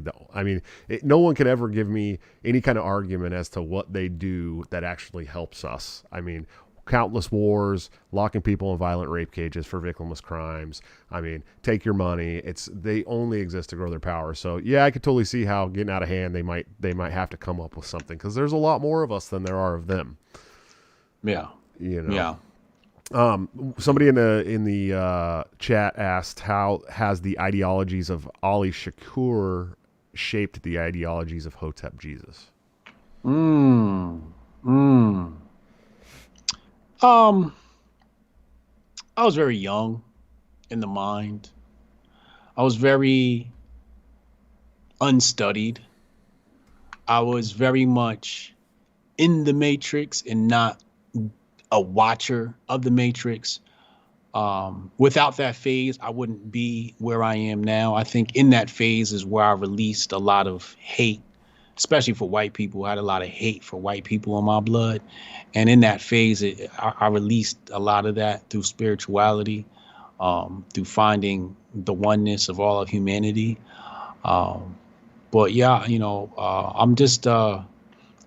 no one could ever give me any kind of argument as to what they do that actually helps us. I mean, countless wars, locking people in violent rape cages for victimless crimes. I mean, take your money. They only exist to grow their power. So yeah, I could totally see how getting out of hand, they might have to come up with something, because there's a lot more of us than there are of them. Yeah. Yeah. Somebody in the chat asked, how has the ideologies of Ali Shakur shaped the ideologies of Hotep Jesus? I was very young in the mind. I was very unstudied. I was very much in the Matrix and not a watcher of the Matrix. Without that phase, I wouldn't be where I am now. I think in that phase is where I released a lot of hate, especially for white people. I had a lot of hate for white people in my blood. And in that phase, I released a lot of that through spirituality, through finding the oneness of all of humanity. But yeah, I'm just,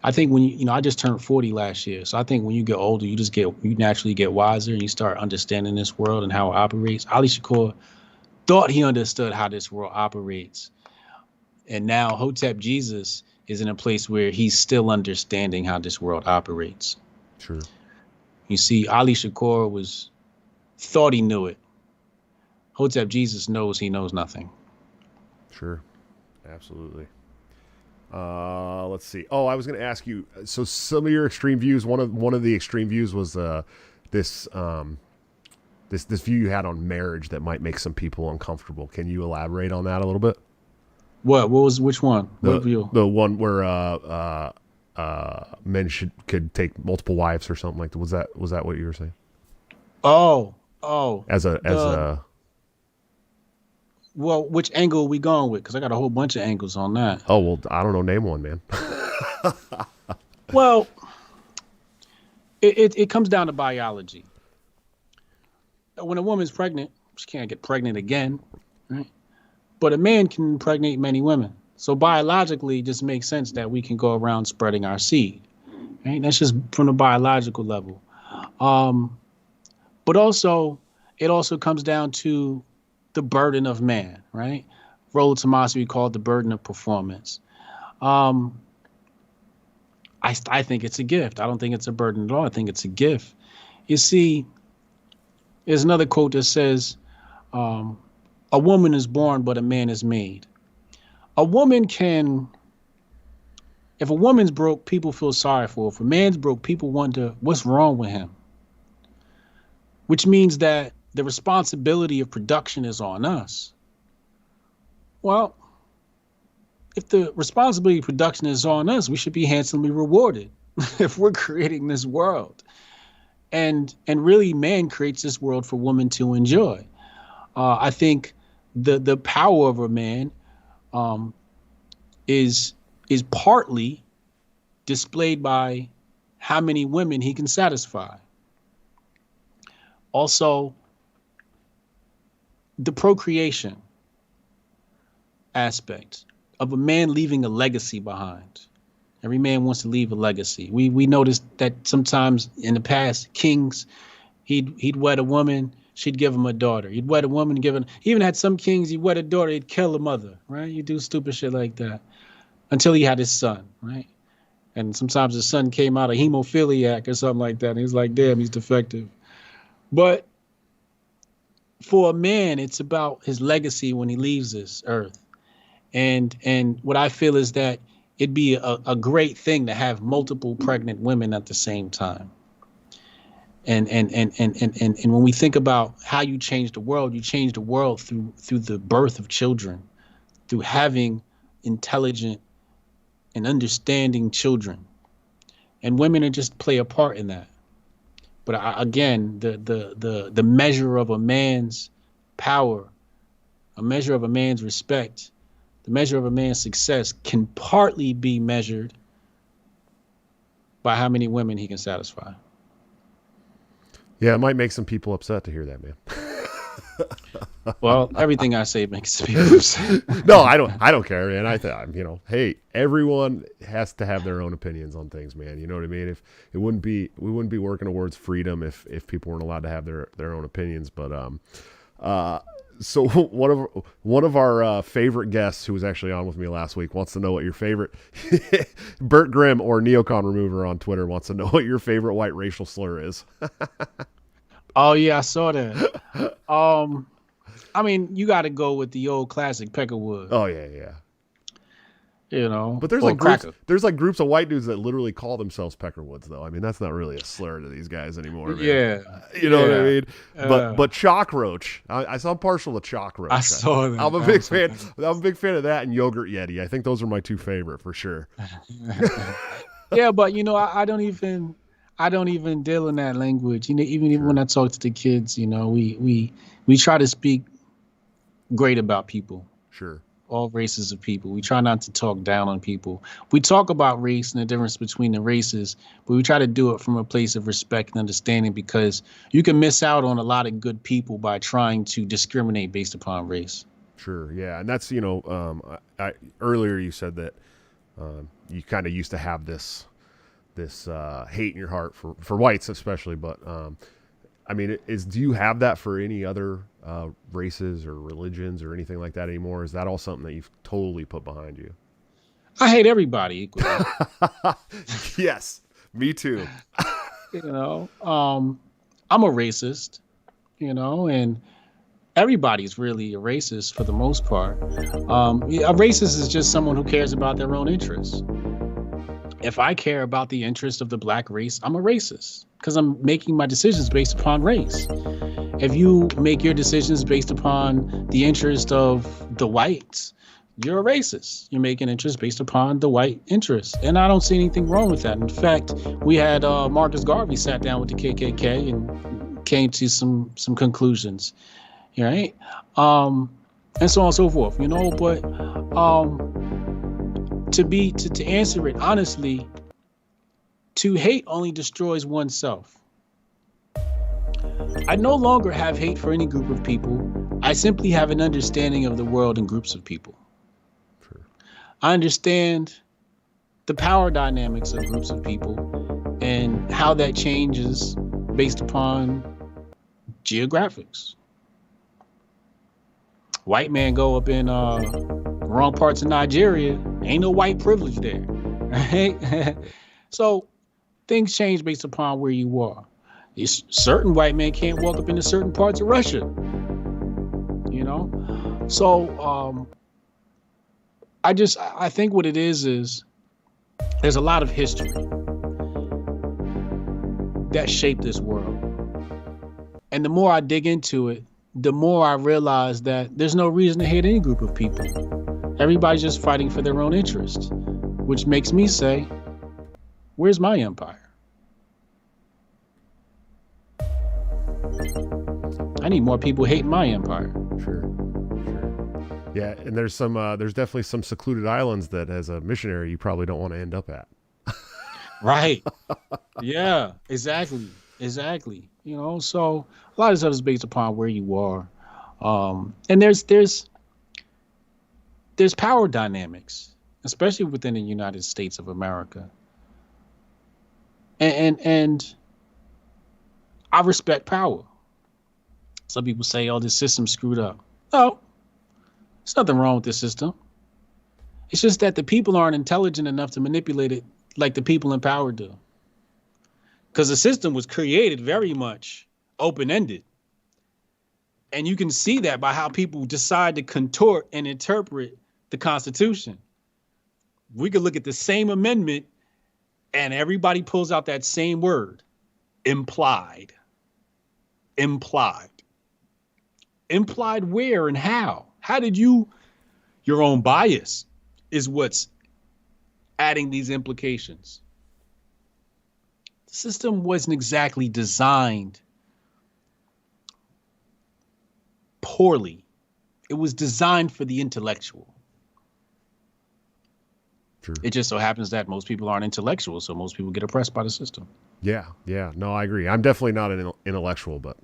I think when I just turned 40 last year. So I think when you get older, you naturally get wiser and you start understanding this world and how it operates. Ali Shakur thought he understood how this world operates. And now Hotep Jesus is in a place where he's still understanding how this world operates. Sure. You see, Ali Shakur thought he knew it. Hotep Jesus knows he knows nothing. Sure. Absolutely. Let's see. Oh, I was going to ask you. So some of your extreme views. One of the extreme views was this view you had on marriage that might make some people uncomfortable. Can you elaborate on that a little bit? Which one? What view? The one where men could take multiple wives or something like that. Was that what you were saying? Oh. Well, which angle are we going with? Because I got a whole bunch of angles on that. Oh, well, I don't know. Name one, man. Well, it comes down to biology. When a woman's pregnant, she can't get pregnant again, right? But a man can impregnate many women. So biologically, it just makes sense that we can go around spreading our seed, right? That's just from the biological level. But also, it also comes down to the burden of man, right? Rollo Tomassi called the burden of performance. I think it's a gift. I don't think it's a burden at all. I think it's a gift. You see, there's another quote that says, a woman is born, but a man is made. If a woman's broke, people feel sorry for her. If a man's broke, people wonder what's wrong with him. Which means that the responsibility of production is on us. Well, if the responsibility of production is on us, we should be handsomely rewarded if we're creating this world. And really, man creates this world for women to enjoy. I think the power of a man is partly displayed by how many women he can satisfy. Also, the procreation aspect of a man leaving a legacy behind. Every man wants to leave a legacy. We noticed that sometimes in the past, kings, he'd wed a woman, she'd give him a daughter. He'd wed a woman, he even had some kings, he'd wed a daughter, he'd kill a mother, right? You do stupid shit like that until he had his son, right? And sometimes his son came out a hemophiliac or something like that. And he's like, damn, he's defective. But for a man, it's about his legacy when he leaves this earth. And what I feel is that it'd be a great thing to have multiple pregnant women at the same time. And when we think about how you change the world through the birth of children, through having intelligent and understanding children. And women are just play a part in that. But again, the measure of a man's power, a measure of a man's respect, the measure of a man's success can partly be measured by how many women he can satisfy. Yeah, it might make some people upset to hear that, man. Well, everything I say makes people upset. No, I don't care, man. Hey, everyone has to have their own opinions on things, man. You know what I mean? If we wouldn't be working towards freedom if people weren't allowed to have their own opinions. But so one of our favorite guests who was actually on with me last week wants to know what your favorite Bert Grimm or Neocon Remover on Twitter wants to know what your favorite white racial slur is. Oh yeah, I saw that. I mean, you got to go with the old classic Peckerwood. Oh yeah. You know, but there's groups of white dudes that literally call themselves Peckerwoods, though. I mean, that's not really a slur to these guys anymore, man. Yeah, you know what I mean. But Chalkroach, I'm partial to Chalkroach. I saw that. I'm a big fan. I'm a big fan of that and Yogurt Yeti. I think those are my two favorite for sure. Yeah, but I don't even deal in that language. Even when I talk to the kids, we try to speak great about people. Sure. All races of people. We try not to talk down on people. We talk about race and the difference between the races, but we try to do it from a place of respect and understanding, because you can miss out on a lot of good people by trying to discriminate based upon race. Sure. Yeah. And that's, earlier you said that you kind of used to have this hate in your heart for whites especially, but I mean, do you have that for any other races or religions or anything like that anymore? Is that all something that you've totally put behind you? I hate everybody equally. Yes, me too. I'm a racist, and everybody's really a racist for the most part. A racist is just someone who cares about their own interests. If I care about the interest of the black race, I'm a racist, because I'm making my decisions based upon race. If you make your decisions based upon the interest of the whites, you're a racist. You're making interest based upon the white interest. And I don't see anything wrong with that. In fact, we had Marcus Garvey sat down with the KKK and came to some conclusions, right? And so on and so forth, but to answer it honestly, to hate only destroys oneself. I no longer have hate for any group of people. I simply have an understanding of the world and groups of people. Sure. I understand the power dynamics of groups of people and how that changes based upon geographics. White man go up in wrong parts of Nigeria, ain't no white privilege there, right? So things change based upon where you are. Certain white men can't walk up into certain parts of Russia, So I think what it is there's a lot of history that shaped this world. And the more I dig into it, the more I realize that there's no reason to hate any group of people. Everybody's just fighting for their own interest, which makes me say, where's my empire? I need more people hating my empire. Sure. Yeah, and there's definitely some secluded islands that as a missionary you probably don't want to end up at. Right. Yeah, exactly. So a lot of stuff is based upon where you are. And there's power dynamics, especially within the United States of America. And I respect power. Some people say, oh, this system's screwed up. No, there's nothing wrong with this system. It's just that the people aren't intelligent enough to manipulate it like the people in power do. Because the system was created very much open-ended. And you can see that by how people decide to contort and interpret the Constitution. We could look at the same amendment and everybody pulls out that same word, implied. Implied. Implied where and how? How did your own bias is what's adding these implications. The system wasn't exactly designed poorly. It was designed for the intellectual. True. It just so happens that most people aren't intellectual, so most people get oppressed by the system. Yeah. No, I agree. I'm definitely not an intellectual, but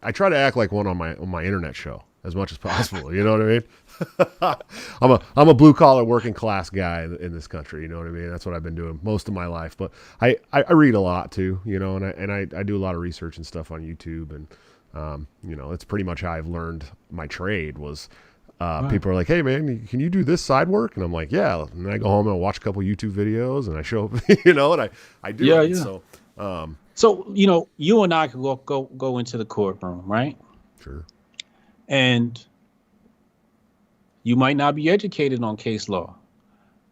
I try to act like one on my internet show as much as possible. You know what I mean? I'm a blue collar working class guy in this country. You know what I mean? That's what I've been doing most of my life. But I read a lot too. And I do a lot of research and stuff on YouTube, and it's pretty much how I've learned my trade was. Right. People are like, hey man, can you do this side work? And I'm like, yeah. And then I go home and I watch a couple YouTube videos and I show up, and I do it. Yeah. So, you and I could go into the courtroom, right? Sure. And you might not be educated on case law.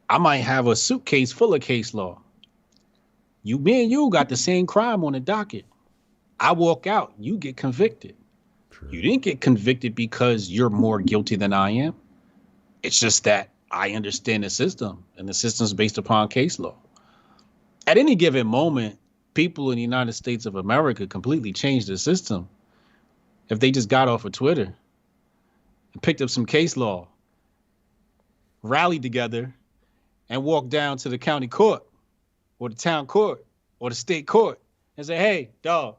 I might have a suitcase full of case law. Me and you got the same crime on the docket. I walk out, you get convicted. True. You didn't get convicted because you're more guilty than I am. It's just that I understand the system, and the system's based upon case law. At any given moment, people in the United States of America completely changed the system. If they just got off of Twitter and picked up some case law, rallied together, and walked down to the county court or the town court or the state court and say, hey, dog,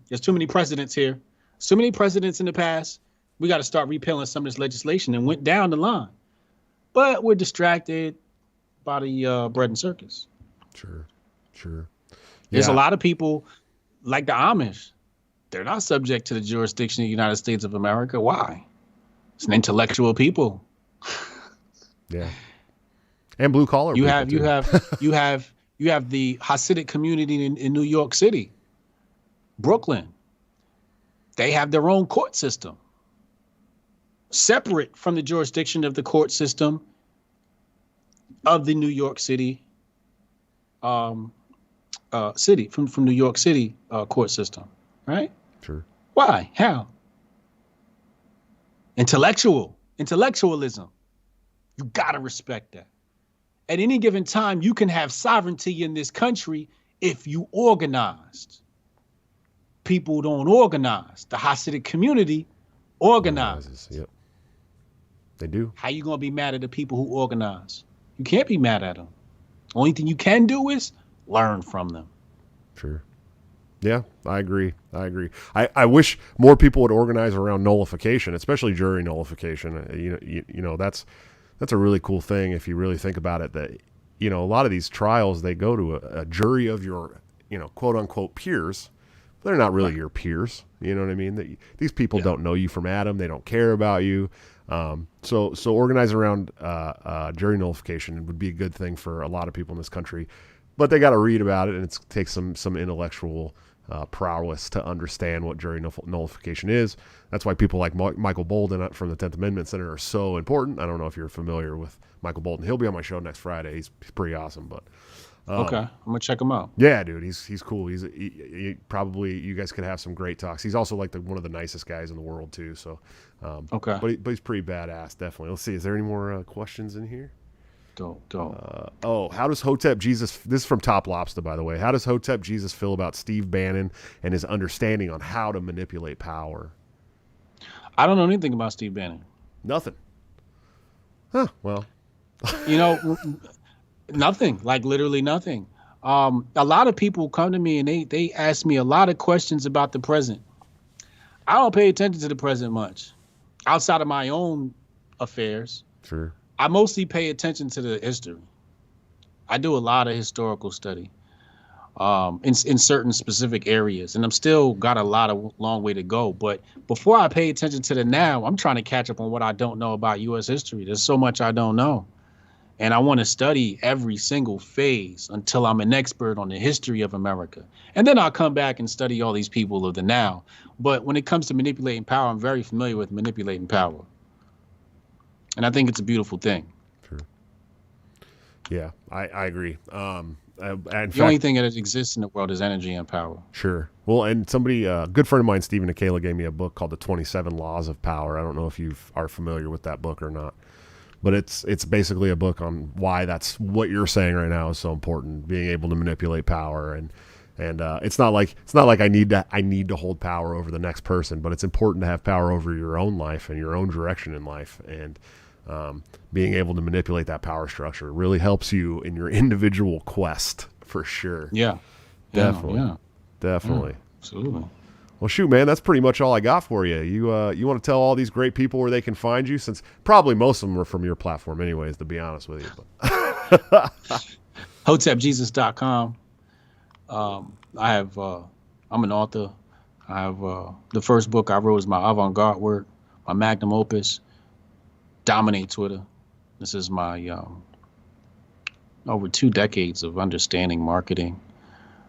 there's too many precedents here. So many precedents in the past. We got to start repealing some of this legislation, and went down the line. But we're distracted by the bread and circus. Sure. There's a lot of people like the Amish. They're not subject to the jurisdiction of the United States of America. Why? It's an intellectual people. Yeah. And blue collar. You have the Hasidic community in New York City, Brooklyn. They have their own court system, separate from the jurisdiction of the court system of the New York City, from New York City court system, right? Sure. Why? How? Intellectualism. You gotta respect that. At any given time, you can have sovereignty in this country if you organized. People don't organize. The Hasidic community organizes. Yep. They do. How you gonna be mad at the people who organize? You can't be mad at them. Only thing you can do is learn from them. Sure. Yeah, I agree. I wish more people would organize around nullification, especially jury nullification. That's a really cool thing if you really think about it. That a lot of these trials, they go to a jury of your quote unquote peers. They're not really your peers. You know what I mean? These people don't know you from Adam. They don't care about you. So organize around jury nullification would be a good thing for a lot of people in this country. But they got to read about it, and it takes some intellectual prowess to understand what jury nullification is. That's why people like Michael Bolden from the 10th Amendment Center are so important. I don't know if you're familiar with Michael Bolden. He'll be on my show next Friday. He's pretty awesome, but... okay, I'm gonna check him out. Yeah, dude, he's cool. He probably, you guys could have some great talks. He's also like one of the nicest guys in the world too. So, okay, but he's pretty badass, definitely. Let's see, is there any more questions in here? Don't. How does Hotep Jesus? This is from Top Lobster, by the way. How does Hotep Jesus feel about Steve Bannon and his understanding on how to manipulate power? I don't know anything about Steve Bannon. Nothing. Huh? Well, Nothing, like literally nothing. A lot of people come to me and they ask me a lot of questions about the present. I don't pay attention to the present much outside of my own affairs. Sure. I mostly pay attention to the history. I do a lot of historical study. in certain specific areas, and I'm still got a lot of long way to go. But before I pay attention to the now, I'm trying to catch up on what I don't know about U.S. history. There's so much I don't know, and I want to study every single phase until I'm an expert on the history of America, and then I'll come back and study all these people of the now. But when it comes to manipulating power, I'm very familiar with manipulating power, and I think it's a beautiful thing. Sure. Yeah, I agree. The only thing that exists in the world is energy and power. Sure. Well, and somebody, a good friend of mine, Stephen Akela, gave me a book called The 27 Laws of Power. I don't know if you are familiar with that book or not, but it's basically a book on why that's what you're saying right now is so important, being able to manipulate power. And it's not like I need to hold power over the next person, but it's important to have power over your own life and your own direction in life. And being able to manipulate that power structure really helps you in your individual quest, for sure. Yeah. Definitely. Yeah, absolutely. Well, shoot, man, that's pretty much all I got for you. You want to tell all these great people where they can find you, since probably most of them are from your platform anyways, to be honest with you. But. HotepJesus.com. I'm an author. I have the first book I wrote is my avant-garde work, my magnum opus, Dominate Twitter. This is my over 2 decades of understanding marketing.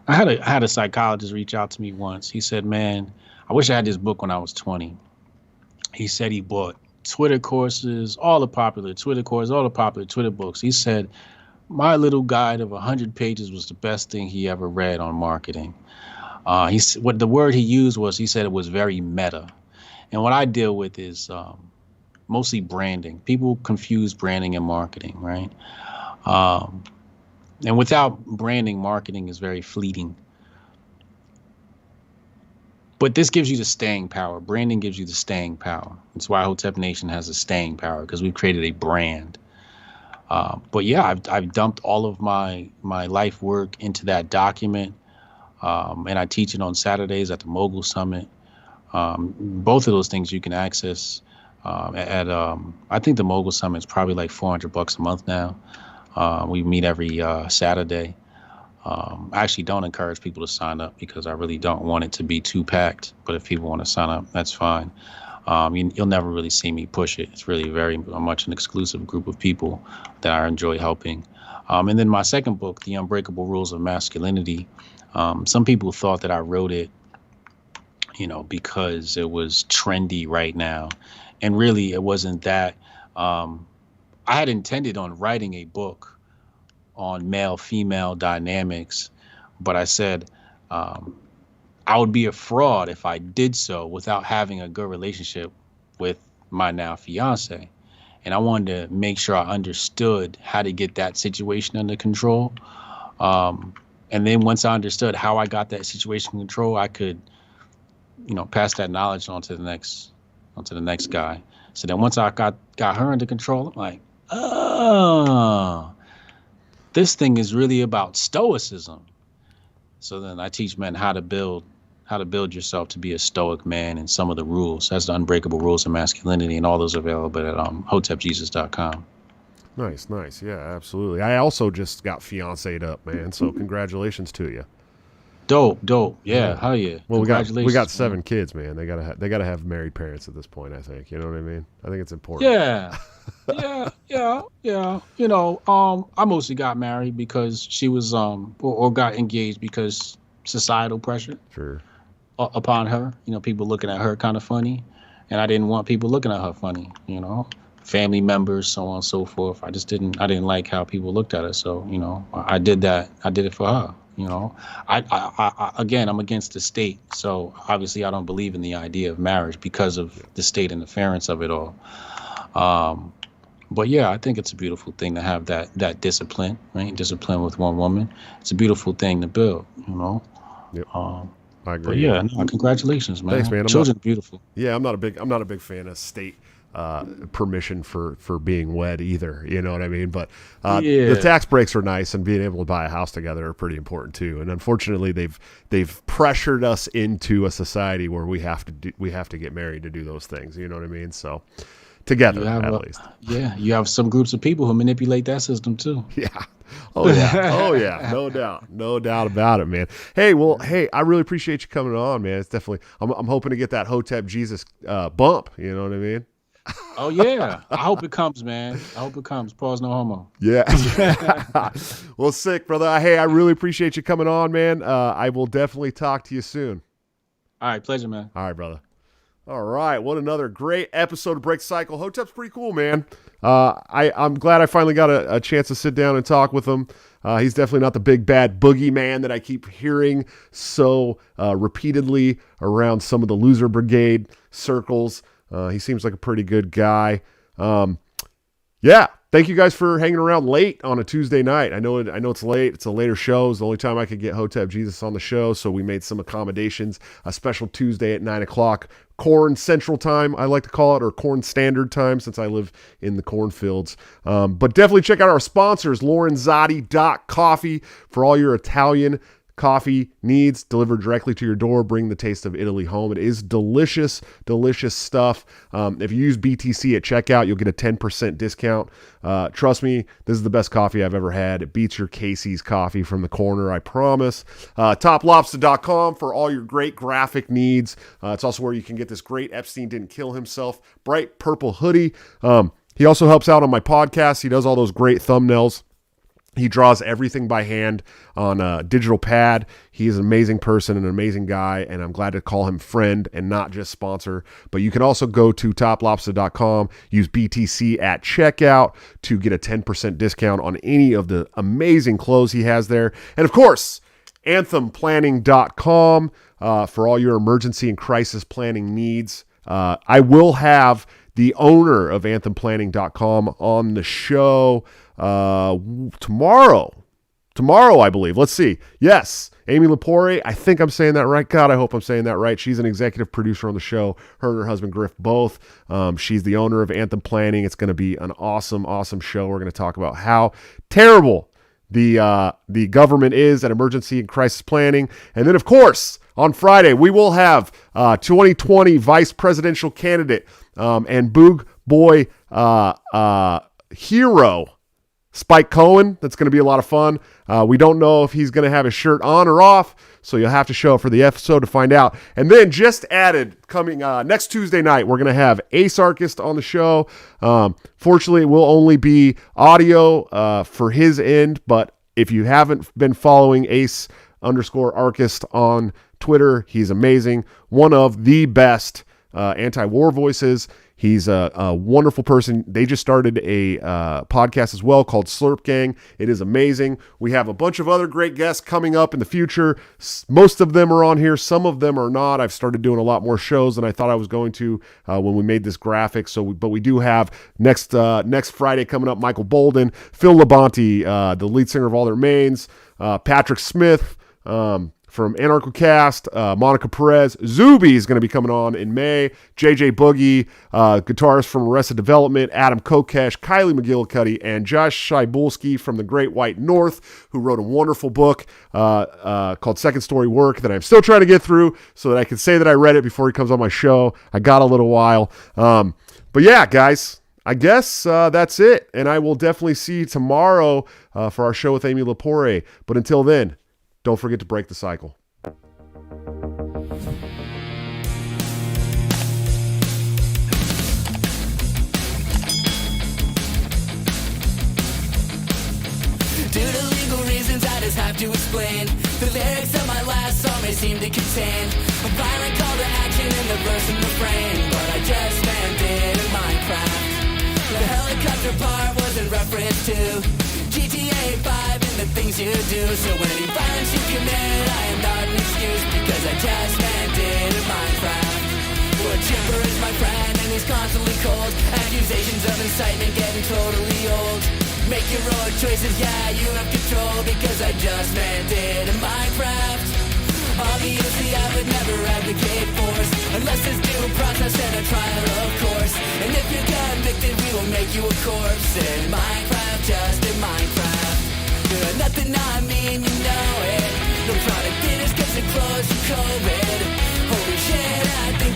I had a psychologist reach out to me once. He said, "Man, I wish I had this book when I was 20." He said he bought Twitter courses, all the popular Twitter courses, all the popular Twitter books. He said, "My little guide of 100 pages was the best thing he ever read on marketing." What the word he used was, he said it was very meta. And what I deal with is mostly branding. People confuse branding and marketing, right? And without branding, marketing is very fleeting. But this gives you the staying power. Branding gives you the staying power. That's why Hotep Nation has a staying power, because we've created a brand. But yeah, I've dumped all of my life work into that document, and I teach it on Saturdays at the Mogul Summit. Both of those things you can access I think the Mogul Summit is probably like $400 a month now. We meet every Saturday. I actually don't encourage people to sign up because I really don't want it to be too packed. But if people want to sign up, that's fine. You'll never really see me push it. It's really very much an exclusive group of people that I enjoy helping. And then my second book, The Unbreakable Rules of Masculinity, some people thought that I wrote it, because it was trendy right now. And really, it wasn't that. I had intended on writing a book on male-female dynamics, but I said I would be a fraud if I did so without having a good relationship with my now fiance. And I wanted to make sure I understood how to get that situation under control. And then once I understood how I got that situation under control, I could, pass that knowledge on to the next guy. So then once I got her under control, I'm like, oh, this thing is really about stoicism. So then I teach men how to build yourself to be a stoic man, and some of the rules. That's the Unbreakable Rules of Masculinity, and all those are available at HotepJesus.com. Nice. Yeah, absolutely. I also just got fiancé'd up, man. So congratulations to you. Dope. Yeah, hell yeah. Well, we got 7 kids, man. They gotta have married parents at this point, I think. You know what I mean? I think it's important. Yeah. I mostly got married because she was or got engaged because societal pressure. Sure. Upon her, people looking at her kind of funny, and I didn't want people looking at her funny. Family members, so on and so forth. I didn't like how people looked at her. So I did that. I did it for her. Again, I'm against the state, so obviously I don't believe in the idea of marriage because of the state interference of it all. But yeah, I think it's a beautiful thing to have that discipline, right? Discipline with one woman. It's a beautiful thing to build, Yep. I agree. But yeah, congratulations, man. Thanks, man. Children are beautiful. Yeah, I'm not a big fan of state permission for being wed either. You know what I mean? But the tax breaks are nice, and being able to buy a house together are pretty important too. And unfortunately, they've pressured us into a society where we have to get married to do those things. You know what I mean? So together, You have at least. Yeah, you have some groups of people who manipulate that system too. Yeah. Oh yeah. Oh yeah. No doubt. No doubt about it, man. Hey, well, hey, I really appreciate you coming on, man. It's definitely. I'm hoping to get that Hotep Jesus bump. You know what I mean? Oh yeah, I hope it comes, man. I hope it comes. Pause, no homo. Yeah. Well, sick, brother. Hey, I really appreciate you coming on, man. I will definitely talk to you soon. All right, pleasure, man. All right, brother. All right, what another great episode of Break Cycle. Hotep's pretty cool, man. I'm glad I finally got a chance to sit down and talk with him. He's definitely not the big bad boogeyman that I keep hearing so repeatedly around some of the loser brigade circles. He seems like a pretty good guy. Yeah, thank you guys for hanging around late on a Tuesday night. I know it's late. It's a later show. It's the only time I could get Hotep Jesus on the show, so we made some accommodations. A special Tuesday at 9 o'clock, Corn Central Time, I like to call it, or Corn Standard Time, since I live in the cornfields. But definitely check out our sponsors, Lorenzotti.coffee, for all your Italian coffee needs delivered directly to your door. Bring the taste of Italy home. It is delicious, delicious stuff. If you use BTC at checkout, you'll get a 10% discount. Trust me, this is the best coffee I've ever had. It beats your Casey's coffee from the corner, I promise. TopLobster.com for all your great graphic needs. It's also where you can get this great Epstein Didn't Kill Himself bright purple hoodie. He also helps out on my podcast. He does all those great thumbnails. He draws everything by hand on a digital pad. He is an amazing person, an amazing guy, and I'm glad to call him friend and not just sponsor. But you can also go to toplobster.com, use BTC at checkout to get a 10% discount on any of the amazing clothes he has there. And of course, anthemplanning.com for all your emergency and crisis planning needs. I will have the owner of anthemplanning.com on the show tomorrow, I believe. Let's see. Yes, Amy Lepore. I think I'm saying that right. God, I hope I'm saying that right. She's an executive producer on the show. Her and her husband Griff both. She's the owner of Anthem Planning. It's going to be an awesome, awesome show. We're going to talk about how terrible the government is at emergency and crisis planning. And then, of course, on Friday, we will have 2020 vice presidential candidate and Boog Boy hero Spike Cohen. That's going to be a lot of fun. We don't know if he's going to have his shirt on or off, so you'll have to show up for the episode to find out. And then just added, coming next Tuesday night, we're going to have Ace Archist on the show. Fortunately, it will only be audio for his end, but if you haven't been following Ace_Archist on Twitter, he's amazing. One of the best anti-war voices. He's a wonderful person. They just started a podcast as well called Slurp Gang. It is amazing. We have a bunch of other great guests coming up in the future. Most of them are on here. Some of them are not. I've started doing a lot more shows than I thought I was going to when we made this graphic. But we do have next Friday coming up, Michael Bolden, Phil Labonte, the lead singer of All Their Mains, Patrick Smith, from Anarchocast, Monica Perez. Zuby is going to be coming on in May. JJ Boogie, guitarist from Arrested Development, Adam Kokesh, Kylie McGillicuddy, and Josh Shybulski from the Great White North, who wrote a wonderful book called Second Story Work that I'm still trying to get through so that I can say that I read it before he comes on my show. I got a little while. But yeah, guys, I guess that's it. And I will definitely see you tomorrow for our show with Amy Lepore. But until then, don't forget to break the cycle. Do the legal reasons I just have to explain. The lyrics of my last song may seem to contain a violent call to action in the verse and refrain, but I just landed in Minecraft. The helicopter part was in reference to GTA 5 and the things you do. So any violence you commit, I am not an excuse, because I just landed in Minecraft. Well, Chipper is my friend and he's constantly cold. Accusations of incitement getting totally old. Make your own choices, yeah, you have control, because I just landed in Minecraft. Obviously I would never advocate force unless there's due process and a trial, of course. And if you're convicted, we will make you a corpse in Minecraft, just in Minecraft. Nothing I mean, you know it. No product dinners, cause it closed for COVID. Holy shit, I think